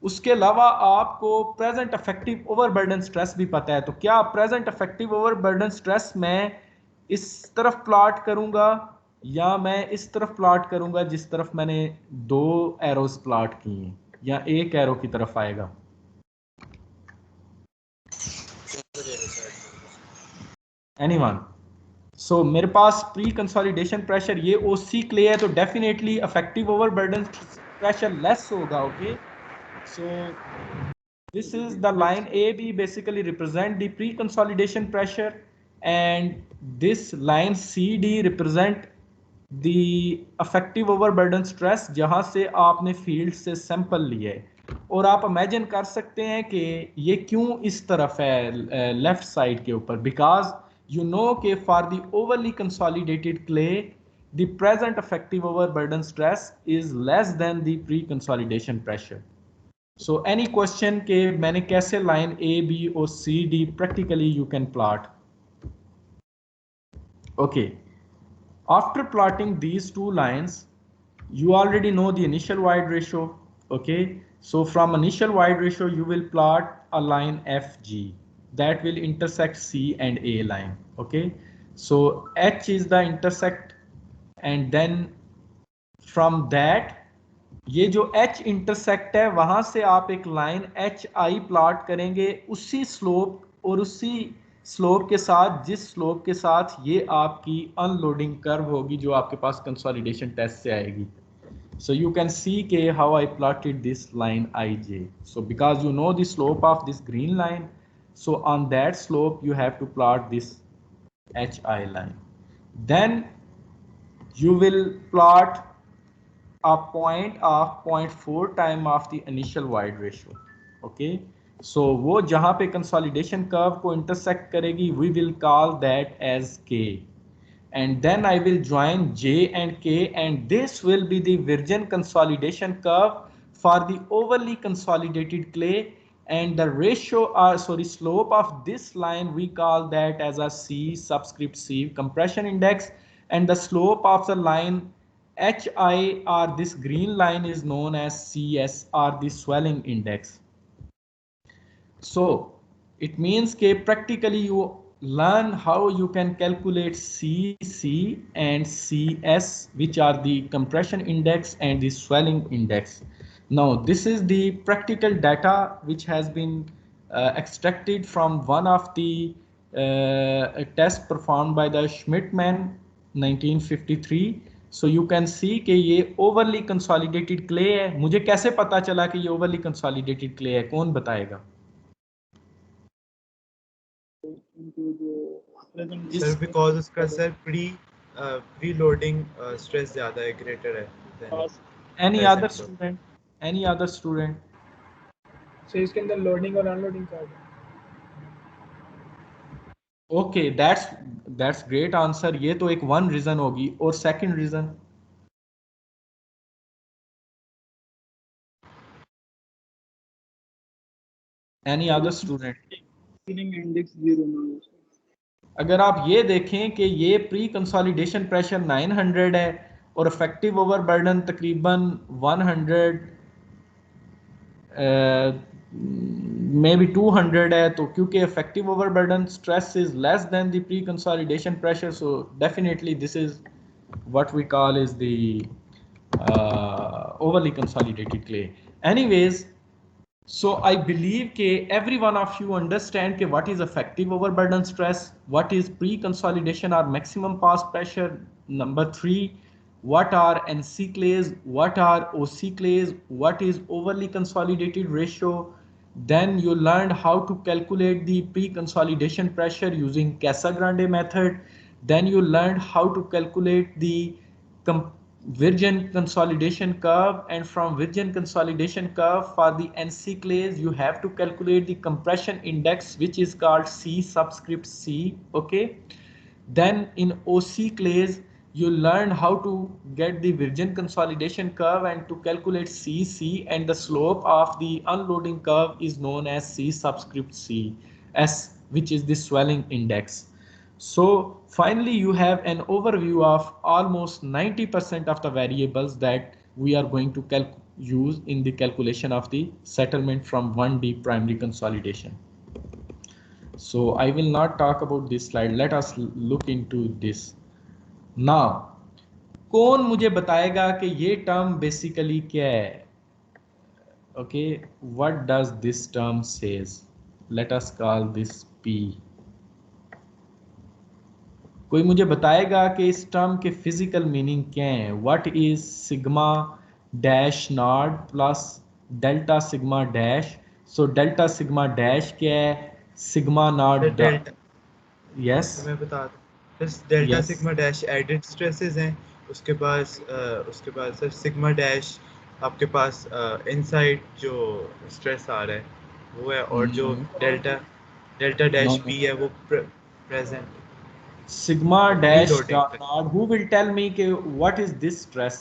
उसके अलावा आपको present effective overburden stress भी पता है. तो क्या present effective overburden stress मैं इस तरफ प्लॉट करूंगा या मैं इस तरफ प्लॉट करूंगा जिस तरफ मैंने दो एरोस प्लॉट किए हैं, या एक एरो की तरफ आएगा? एनीवन? सो मेरे पास प्री कंसोलिडेशन प्रेशर ये ओसी क्ले है, तो definitely effective overburden pressure less होगा. Okay, so this is the line AB basically represent the pre-consolidation pressure, and this line CD represent the effective overburden stress जहां से आपने field से sample लिए. और आप इमेजिन कर सकते हैं कि ये क्यों इस तरफ है लेफ्ट साइड के ऊपर, बिकॉज you know कि for the overly consolidated clay the present effective overburden stress is less than the pre-consolidation pressure. So any question कि मैंने कैसे line A, B और C, D practically you can plot. Okay, after plotting these two lines you already know the initial wide ratio. Okay, so from initial wide ratio you will plot a line FG that will intersect C and A line. Okay, so H is the intersect, and then from that ये जो H intersect है वहां से आप एक line HI plot करेंगे उसी slope और उसी स्लोप के साथ जिस स्लोप के साथ ये आपकी अनलोडिंग कर्व होगी जो आपके पास कंसोलिडेशन टेस्ट से आएगी. So you can see how I plotted this line IJ. So because you know the slope of this green line, so on that slope you have to plot this HI line. Then you will plot a point of 0.4 time of the initial wide ratio. Okay, so वो जहाँ पे consolidation curve को intersect करेगी we will call that as K, and then I will join J and K, and this will be the virgin consolidation curve for the overly consolidated clay, and the ratio slope of this line we call that as a C subscript C compression index, and the slope of the line HI or this green line is known as CS or the swelling index. So it means that practically you learn how you can calculate CC and CS, which are the compression index and the swelling index. Now this is the practical data which has been extracted from one of the tests performed by the Schmidtman 1953. So you can see कि ये overly consolidated clay है. मुझे कैसे पता चला कि ये overly consolidated clay है? कौन बताएगा? सर बिकॉज उसका सर प्री लोडिंग स्ट्रेस ज्यादा है, ग्रेटर है. Any other student? Any other student? So इसके अंदर लोडिंग और अनलोडिंग का है. Okay, that's great answer. ये तो एक one reason होगी. और second reason? Any other student? Index 0 ना. अगर आप ये देखें कि ये प्री कंसोलिडेशन प्रेशर 900 है और इफेक्टिव ओवरबर्डन तकरीबन 100 मे बी 200 है, तो क्योंकि effective overburden stress is less than the pre consolidation pressure, so definitely this is what we call is the overly consolidated clay. Anyways, So I believe that every one of you understand that what is effective overburden stress, what is pre-consolidation or maximum pass pressure. Number 3, what are NC clays, what are OC clays, what is overly consolidated ratio. Then you learned how to calculate the pre-consolidation pressure using Casagrande method. Then you learned how to calculate the Virgin consolidation curve, and from Virgin consolidation curve for the NC clays you have to calculate the compression index, which is called C subscript C. Okay, then in OC clays you learn how to get the Virgin consolidation curve and to calculate CC, and the slope of the unloading curve is known as C subscript C S, which is the swelling index. So finally you have an overview of almost 90% of the variables that we are going to use in the calculation of the settlement from 1D primary consolidation. So I will not talk about this slide. Let us look into this. Now, कौन मुझे बताएगा कि ये term basically क्या है? Okay, what does this term says? Let us call this P. कोई मुझे बताएगा कि इस टर्म के फिजिकल मीनिंग क्या है? What is sigma dash not plus delta sigma dash. So delta sigma dash क्या है? Sigma not delta. यस मैं बता दूं, बस delta Yes. Sigma dash added stresses हैं. उसके बाद सर सिग्मा डैश आपके पास इनसाइड जो स्ट्रेस आ रहा है वो है, और जो delta dash No, no. P है वो present Sigma dash reloading. nod. Who will tell me कि what is this stress?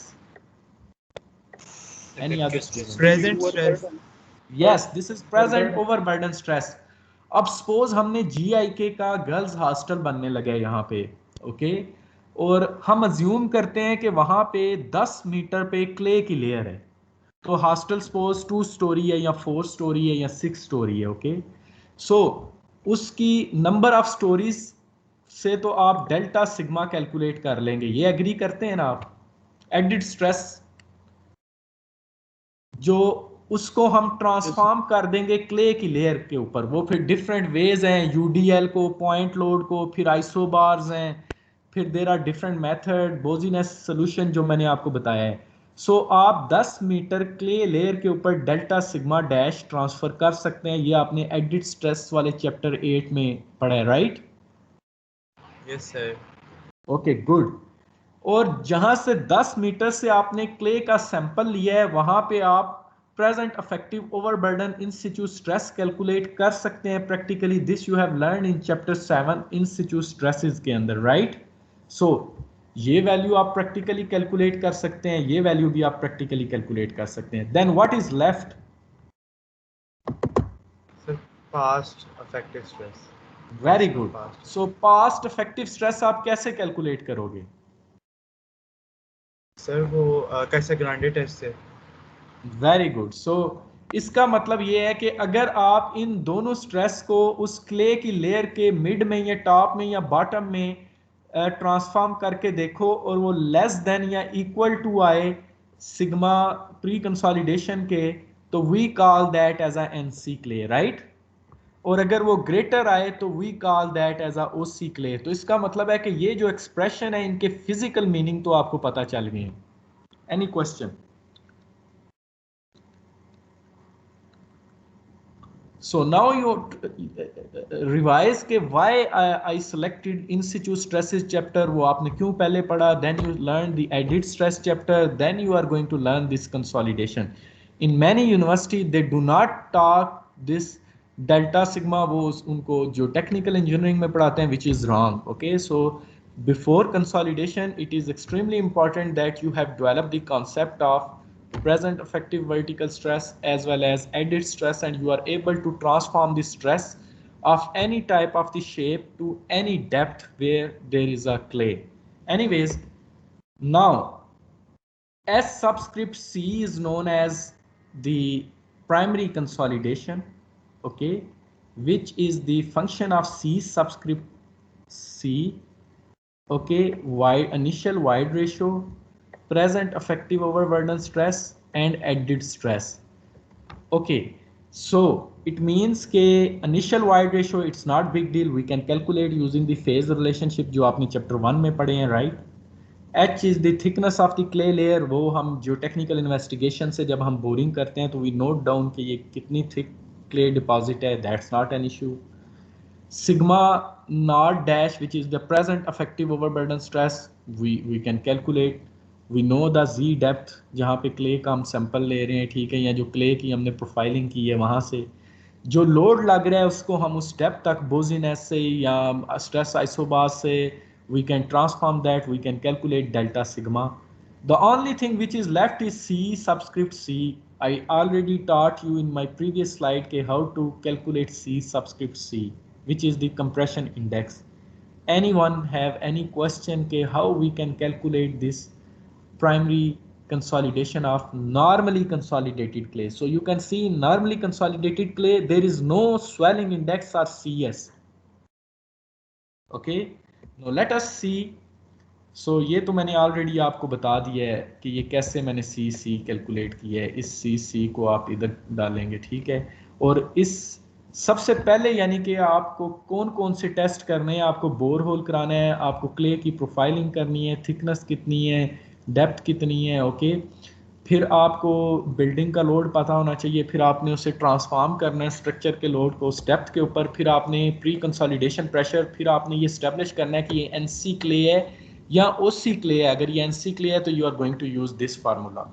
Any other student? Present stress. Yes, this is present overburden stress. अब सपोज हमने GIK का girls hostel बनने लगे यहाँ पे, ओके, और हम अज्यूम करते हैं कि वहाँ पे 10 मीटर पे क्ले की लेयर है. तो हॉस्टल सपोज 2 स्टोरी है या 4 स्टोरी है या 6 स्टोरी है. ओके, सो उसकी नंबर ऑफ स्टोरीज से तो आप डेल्टा सिग्मा कैलकुलेट कर लेंगे. ये एग्री करते हैं ना आप? एडिड स्ट्रेस जो उसको हम ट्रांसफॉर्म कर देंगे क्ले की लेयर के ऊपर, वो फिर डिफरेंट वेज हैं. यूडीएल को, पॉइंट लोड को, फिर आइसोबार्स हैं, फिर there are different method, Boussinesq solution जो मैंने आपको बताया है. सो आप 10 मीटर क्ले लेयर के ऊपर डेल्टा सिग्मा डैश ट्रांसफर कर सकते हैं. ये आपने एडिड स्ट्रेस वाले चैप्टर 8 में पढ़ा है, right? Yes sir. Okay, good. और जहां से 10 मीटर से आपने क्ले का सैंपल लिया है, वहां पे आप present effective overburden in situ stress calculate कर सकते हैं. Practically this you have learn in chapter 7 in situ stresses के अंदर, राइट? सो ये वैल्यू आप प्रैक्टिकली कैलकुलेट कर सकते हैं, ये वैल्यू भी आप प्रैक्टिकली कैलकुलेट कर सकते हैं. Then what is left? Sir past effective stress. Very good. So past effective stress आप कैसे कैलकुलेट करोगे? सर वो कैसे ग्रांडे टेस्ट से. Very good. सो इसका मतलब ये है कि अगर आप इन दोनों स्ट्रेस को उस क्ले की लेयर के मिड में या टॉप में या बॉटम में ट्रांसफॉर्म करके देखो और वो लेस देन या इक्वल टू आए सिग्मा प्री कंसोलिडेशन के, तो we call that as a NC clay, right? और अगर वो ग्रेटर आए तो we call that as a OC clay. तो इसका मतलब है कि ये जो एक्सप्रेशन है इनके फिजिकल मीनिंग तो आपको पता चल गए हैं. Any question? So now you revise के why I selected in situ stresses chapter, वो आपने क्यों पहले पढ़ा, then you learn the added stress chapter, then you are going to learn this consolidation. In many university they do not talk this delta sigma, वो उनको जो technical engineering में पढ़ाते हैं, which is wrong. Okay, so before consolidation it is extremely important that you have developed the concept of present effective vertical stress as well as added stress, and you are able to transform the stress of any type of the shape to any depth where there is a clay. Anyways, now S subscript C is known as the primary consolidation, okay, which is the function of C subscript C, okay, wide initial wide ratio, present effective overburden stress and added stress. Okay, So it means के initial void ratio it's not big deal, we can calculate using the phase relationship जो आपने chapter 1 में पढ़े हैं, right? H is the thickness of the clay layer, वो हम geotechnical investigation से जब हम boring करते हैं तो we note down कि ये कितनी thick clay deposit है, that's not an issue. Sigma naught dash, which is the present effective overburden stress, we can calculate. We know the z depth जहाँ पे clay का हम sample ले रहे हैं, ठीक है, या जो clay की हमने profiling की है वहाँ से जो लोड लग रहा है उसको हम उस डेप्थ तक बोजीनेस से या स्ट्रेस आइसोबास से we can transform that, we can calculate delta sigma. The only thing which is left is C subscript C. I already taught you in my previous slide ke how to calculate C subscript C, which is the compression index. Anyone have any question ke how we can calculate this primary consolidation of normally consolidated clay? So you can see in normally consolidated clay there is no swelling index or CS. Okay, now let us see. So ये तो मैंने already आपको बता दिया है कि ये कैसे मैंने सी कैलकुलेट किया है, इस सी को आप इधर डालेंगे, ठीक है, और इस सबसे पहले यानी कि आपको कौन कौन से टेस्ट करने हैं, आपको बोर होल कराना है, आपको क्ले की प्रोफाइलिंग करनी है, थिकनेस कितनी है, डेप्थ कितनी है, ओके, फिर आपको बिल्डिंग का लोड पता होना चाहिए, फिर आपने उसे ट्रांसफॉर्म करना है स्ट्रक्चर के लोड को उस डेप्थ के ऊपर, फिर आपने प्री कंसोलिडेशन प्रेशर, फिर आपने ये इस्टेब्लिश करना है कि ये एनसी क्ले है या ओसी क्ले है. अगर ये एनसी क्ले है तो you are going to use this formula.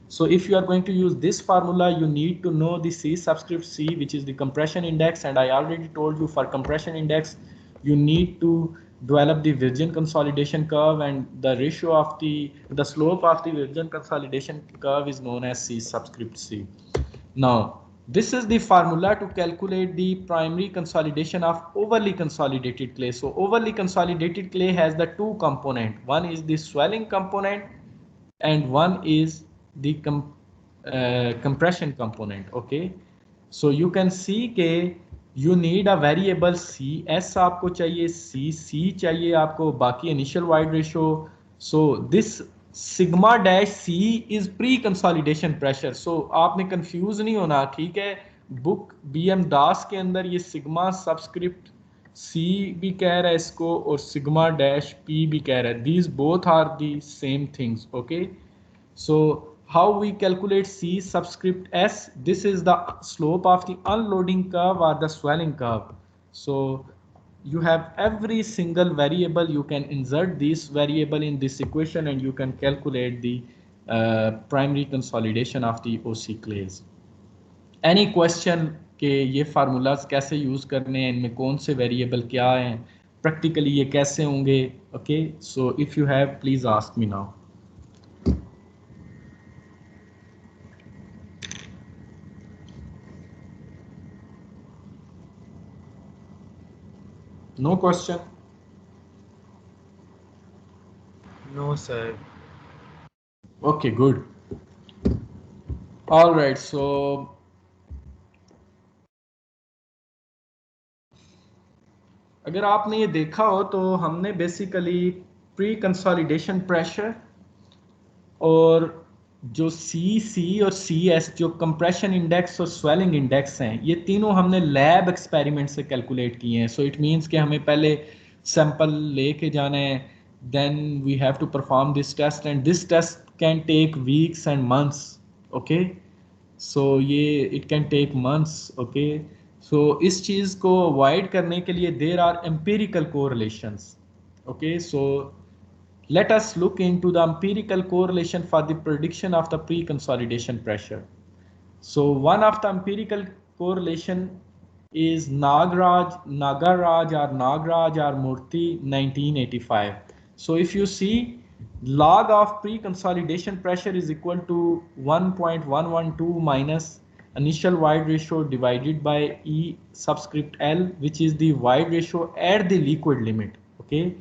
So if you are going to use this formula, you need to know the C subscript C, which is the compression index, and I already told you for compression index you need to develop the Virgin consolidation curve, and the ratio of the slope of the Virgin consolidation curve is known as C subscript C. Now this is the formula to calculate the primary consolidation of overly consolidated clay. So overly consolidated clay has the two component, one is the swelling component and one is the compression component. Okay, so you can see के you need a variable C, S आपको चाहिए, C चाहिए आपको, बाकी initial void ratio. So this sigma dash C is pre-consolidation pressure. So आपने confuse नहीं होना, ठीक है, बुक BM दास के अंदर ये sigma subscript C भी कह रहा है इसको और sigma dash P भी कह रहा है. These both are the same things. Okay, so how we calculate C subscript S? This is the slope of the unloading curve or the swelling curve. So you have every single variable, you can insert this variable in this equation and you can calculate the primary consolidation of the OC clays. Any question कि ये formulas कैसे use करने हैं, इनमें कौन से variable क्या हैं, प्रैक्टिकली ये कैसे होंगे? Okay, so if you have please ask me now. No question? No, sir. Okay, good. All right, so अगर आपने ये देखा हो तो हमने बेसिकली प्री कंसोलिडेशन प्रेशर और जो सी और CS जो कंप्रेशन इंडेक्स और स्वेलिंग इंडेक्स हैं, ये तीनों हमने लैब एक्सपेरिमेंट से कैलकुलेट किए हैं. सो इट मींस कि हमें पहले सैंपल लेके जाना है, then we have to perform this test and this test can take weeks and months. Okay, so ये it can take months. Okay, so इस चीज़ को अवॉइड करने के लिए there are empirical correlations. Okay, so let us look into the empirical correlation for the prediction of the pre-consolidation pressure. So one of the empirical correlation is Nagaraj or Murthy 1985. So if you see, log of pre-consolidation pressure is equal to 1.112 minus initial void ratio divided by E subscript L, which is the void ratio at the liquid limit. Okay,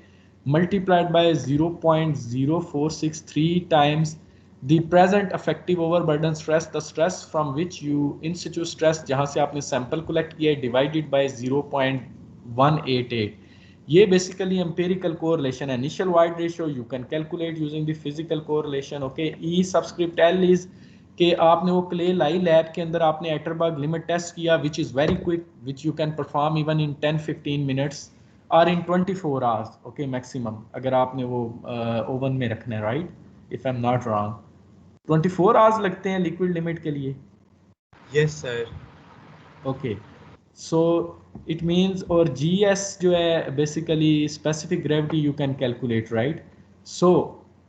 multiplied by 0.0463 times the present effective overburden stress, the stress from which you institute stress जहाँ से आपने sample collect किया है, divided by 0.188. ये basically empirical correlation. Initial void ratio you can calculate using the physical correlation. Okay, E subscript L is कि आपने वो clay लाई lab के अंदर, आपने एटरबर्ग लिमिट टेस्ट किया which is very quick, which you can perform even in 10-15 minutes और इन 24 hours, okay maximum, अगर आपने वो ओवन में रखना है, right, if I am not wrong 24 hours लगते हैं लिक्विड लिमिट के लिए। Yes sir. Okay, so it means, और जी एस जो है basically specific gravity you can calculate, right. So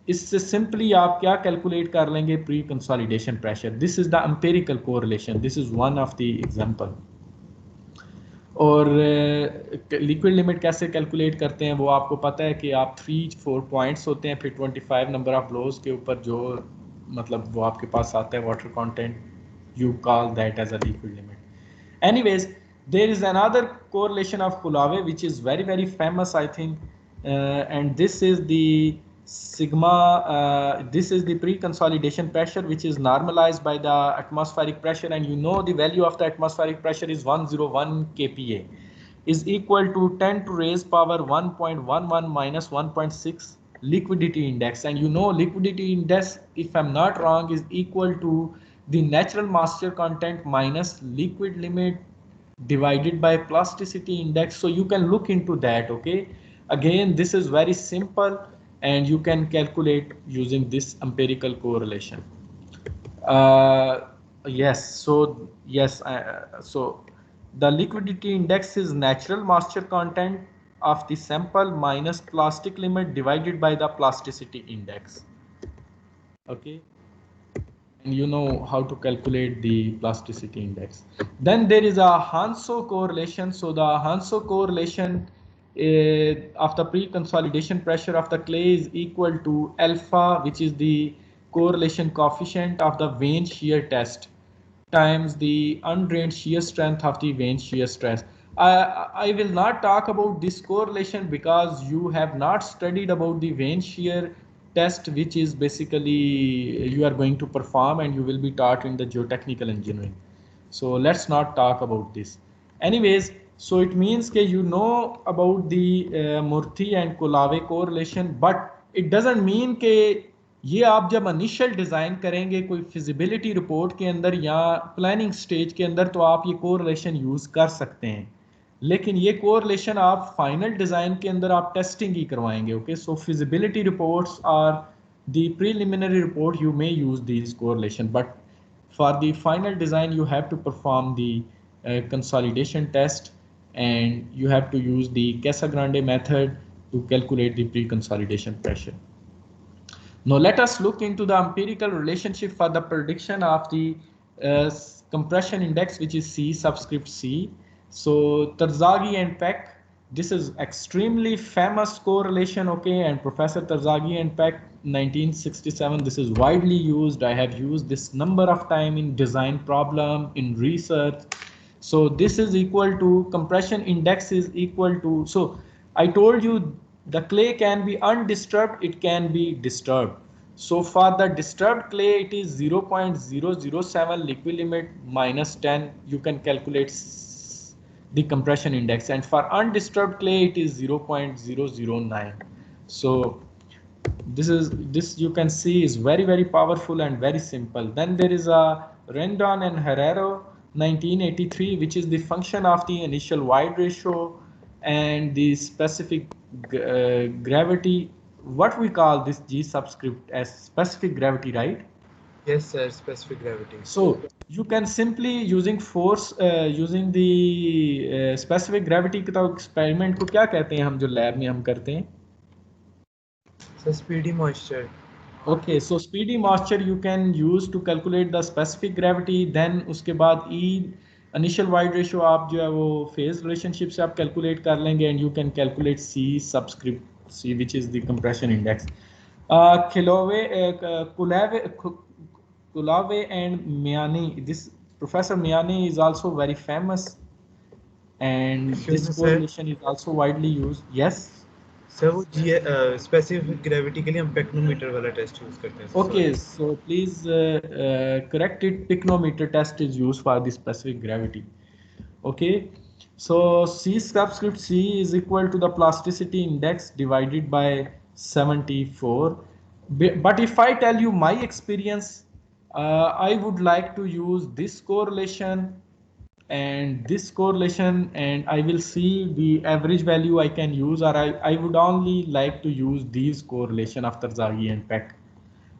इससे सिंपली आप क्या कैलकुलेट कर लेंगे, pre consolidation pressure, this is the empirical correlation, this is one of the example. और liquid limit कैसे कैलकुलेट करते हैं वो आपको पता है कि आप 3-4 पॉइंट्स होते हैं, फिर 25 नंबर ऑफ ब्लोज के ऊपर जो मतलब वो आपके पास आता है water content, you call that as a liquid limit. Anyways, there is another correlation of Kulave which is very famous, I think, and this is the sigma, this is the pre-consolidation pressure which is normalized by the atmospheric pressure, and you know the value of the atmospheric pressure is 101 kPa, is equal to 10 to raise power 1.11 minus 1.6 liquidity index, and you know liquidity index, if I'm not wrong, is equal to the natural moisture content minus liquid limit divided by plasticity index. So you can look into that, okay. Again, this is very simple and you can calculate using this empirical correlation. Yes, so the liquidity index is natural moisture content of the sample minus plastic limit divided by the plasticity index, okay. And you know how to calculate the plasticity index. Then there is a Hanso correlation. So the Hanso correlation of the pre-consolidation pressure of the clay is equal to alpha, which is the correlation coefficient of the vane shear test, times the undrained shear strength of the vane shear stress. I will not talk about this correlation because you have not studied about the vane shear test, which is basically you are going to perform and you will be taught in the geotechnical engineering. So let's not talk about this. Anyways, so it means that you know about the Murthy and Kulave correlation, but it doesn't mean कि ये आप जब initial design करेंगे कोई feasibility report के अंदर या planning stage के अंदर तो आप ये कोरिलेशन यूज़ कर सकते हैं, लेकिन ये कोरिलेशन आप फाइनल डिज़ाइन के अंदर आप टेस्टिंग ही करवाएंगे, okay. So feasibility reports are the preliminary report, you may use this correlation, but for the final design you have to perform the consolidation test and you have to use the Casagrande method to calculate the pre-consolidation pressure. Now let us look into the empirical relationship for the prediction of the compression index, which is C subscript C. So Terzaghi and Peck, this is extremely famous correlation, okay, and Professor Terzaghi and Peck 1967, this is widely used. I have used this number of time in design problem, in research. So this is equal to compression index is equal to, so I told you the clay can be undisturbed, it can be disturbed. So for the disturbed clay, it is 0.007 liquid limit minus 10. You can calculate the compression index, and for undisturbed clay, it is 0.009. So this you can see is very powerful and very simple. Then there is a Rendon and Herrero 1983, which is the function of the initial wide ratio and the specific gravity. What we call this G subscript as specific gravity, right? Yes sir, specific gravity. So you can simply using force using the specific gravity का experiment को क्या कहते हैं हम जो lab में हम करते हैं? So speedy moisture. Okay, so speedy moisture you can use to calculate the specific gravity. Then उसके बाद E initial wide ratio आप जो है वो phase relationship से आप calculate कर लेंगे and you can calculate C subscript C, which is the compression index. Kulave and Miani. This Professor Miani is also very famous, and this correlation is also widely used. Yes. Sir वो specific gravity के लिए हम पेक्नोमीटर वाला test use करते हैं. Okay, so please correct it. Pycnometer test is used for the specific gravity. Okay, so C subscript C is equal to the plasticity index divided by 74. But if I tell you my experience, I would like to use this correlation and this correlation, and I will see the average value I can use, or I would only like to use these correlation of Terzaghi and Peck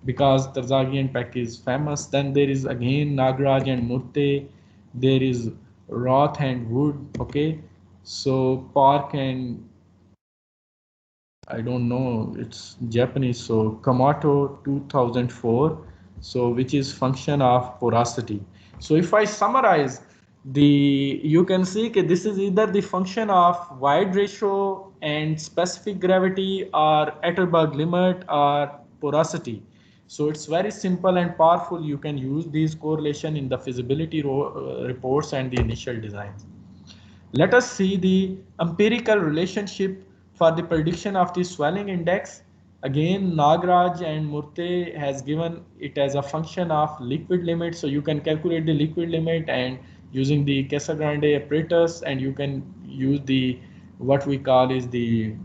because Terzaghi and Peck is famous. Then there is again Nagaraj and Murthy. There is Roth and Wood. Okay, so Park and I don't know, it's Japanese. So Kamato 2004. So which is function of porosity. So if I summarize you can see that this is either the function of wide ratio and specific gravity or Atterberg limit or porosity. So it's very simple and powerful. You can use these correlation in the feasibility reports and the initial designs. Let us see the empirical relationship for the prediction of the swelling index. Again, Nagaraj and Murthy has given it as a function of liquid limit. So you can calculate the liquid limit and using the Casagrande apparatus, and you can use the what we call is the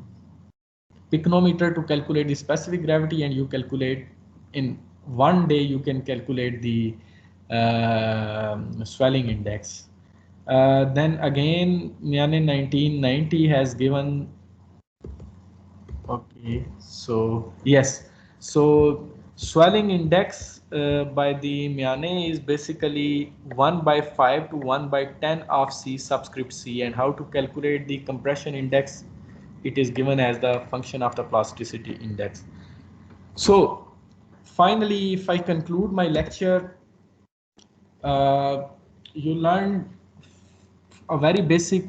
picnometer to calculate the specific gravity, and you calculate in one day you can calculate the swelling index. Then again, Miane 1990 has given. Okay, so yes, so swelling index by the Miane is basically 1 by 5 to 1 by 10 of C subscript C, and how to calculate the compression index, it is given as the function of the plasticity index. So finally, if I conclude my lecture, you learned a very basic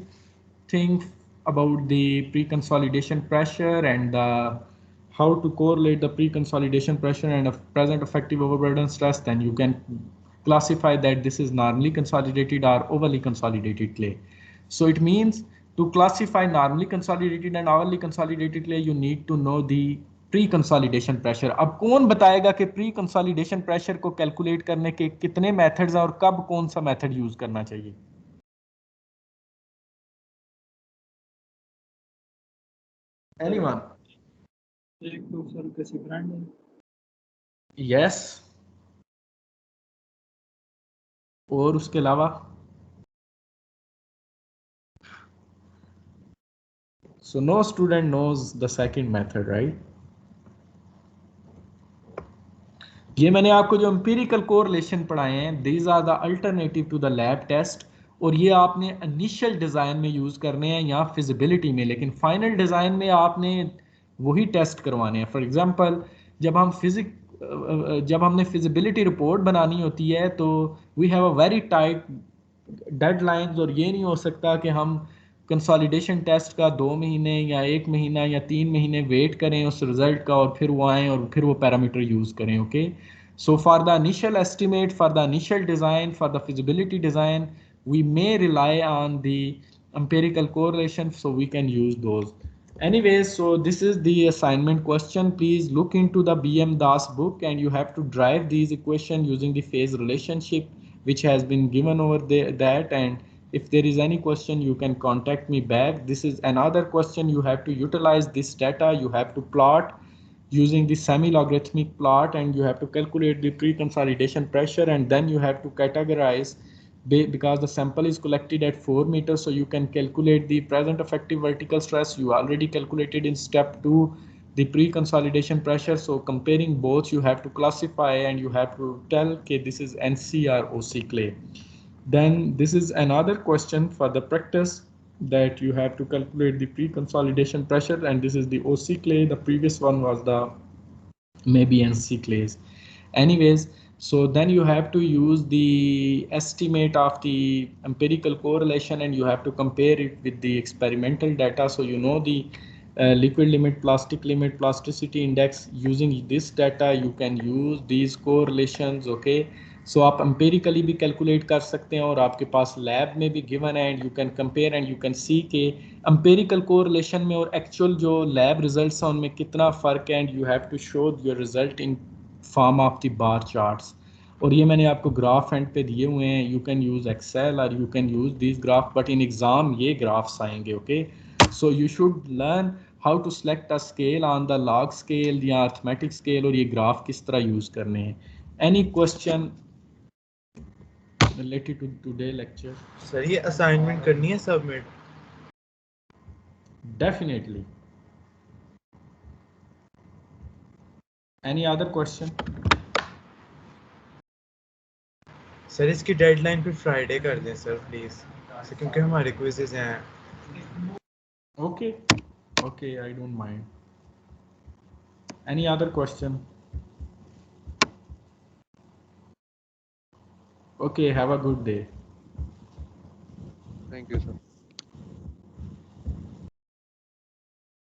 thing about the pre-consolidation pressure and how to correlate the pre-consolidation pressure and a present effective overburden stress. Then you can classify that this is normally consolidated or overly consolidated clay. So it means to classify normally consolidated and overly consolidated clay, you need to know the pre consolidation pressure. अब कौन बताएगा कि pre consolidation pressure को calculate करने के कितने methods हैं और कब कौन सा मेथड यूज करना चाहिए? Anyone? एक तो सर कैसे ब्रांड है? Yes. और उसके अलावा? So no student knows the second method, right? ये मैंने आपको जो एम्पिरिकल कोरिलेशन पढ़ाए हैं, these are the alternative to the lab test, और ये आपने इनिशियल डिज़ाइन में यूज़ करने हैं या फिजिबिलिटी में, लेकिन फाइनल डिज़ाइन में आपने वही टेस्ट करवाने हैं. फॉर एग्जांपल जब हमने फिजिबिलिटी रिपोर्ट बनानी होती है तो we have a very tight deadlines, और ये नहीं हो सकता कि हम कंसोलिडेशन टेस्ट का 2 महीने या 1 महीना या 3 महीने वेट करें उस रिजल्ट का और फिर वो आएँ और फिर वो पैरामीटर यूज़ करें. Okay, so for the initial estimate, for the initial design, for the feasibility design, we may rely on the empirical correlation, so we can use those. Anyways, so this is the assignment question. Please look into the BM Das book and you have to drive these equations using the phase relationship which has been given over there, that, and if there is any question you can contact me back. This is another question. You have to utilize this data. You have to plot using the semi-logarithmic plot, and you have to calculate the pre-consolidation pressure, and then you have to categorize because the sample is collected at 4 meters, so you can calculate the present effective vertical stress. You already calculated in step 2 the pre-consolidation pressure. So comparing both, you have to classify and you have to tell, okay, this is NC or OC clay. Then this is another question for the practice, that you have to calculate the pre-consolidation pressure, and this is the OC clay. The previous one was the maybe NC clays. Anyways, so then you have to use the estimate of the empirical correlation and you have to compare it with the experimental data. So you know the liquid limit, plastic limit, plasticity index. Using this data you can use these correlations. Okay, so आप empirically भी calculate कर सकते हैं और आपके पास lab में भी given है, and you can compare and you can see के empirical correlation में और actual जो lab results हैं उनमें कितना फ़र्क है, and you have to show your result in form of the bar charts. और ये मैंने आपको ग्राफ एंड पे दिए हुए हैं. यू कैन यूज़ एक्सेल और you can use this graph, but in exam ये ग्राफ्स आएंगे. Okay, so you should learn how to select a scale on the log scale या अर्थमेटिक स्केल, और ये ग्राफ किस तरह यूज़ करने हैं. Any question related to today lecture? Sir ये असाइनमेंट करनी है submit? Definitely. Any other question? Sir इसकी डेडलाइन फिर फ्राइडे कर दें सर प्लीज, क्योंकि हमारे क्विजेज हैं. Okay. Okay, I don't mind. Any other question? Okay, have a good day. Thank you, sir.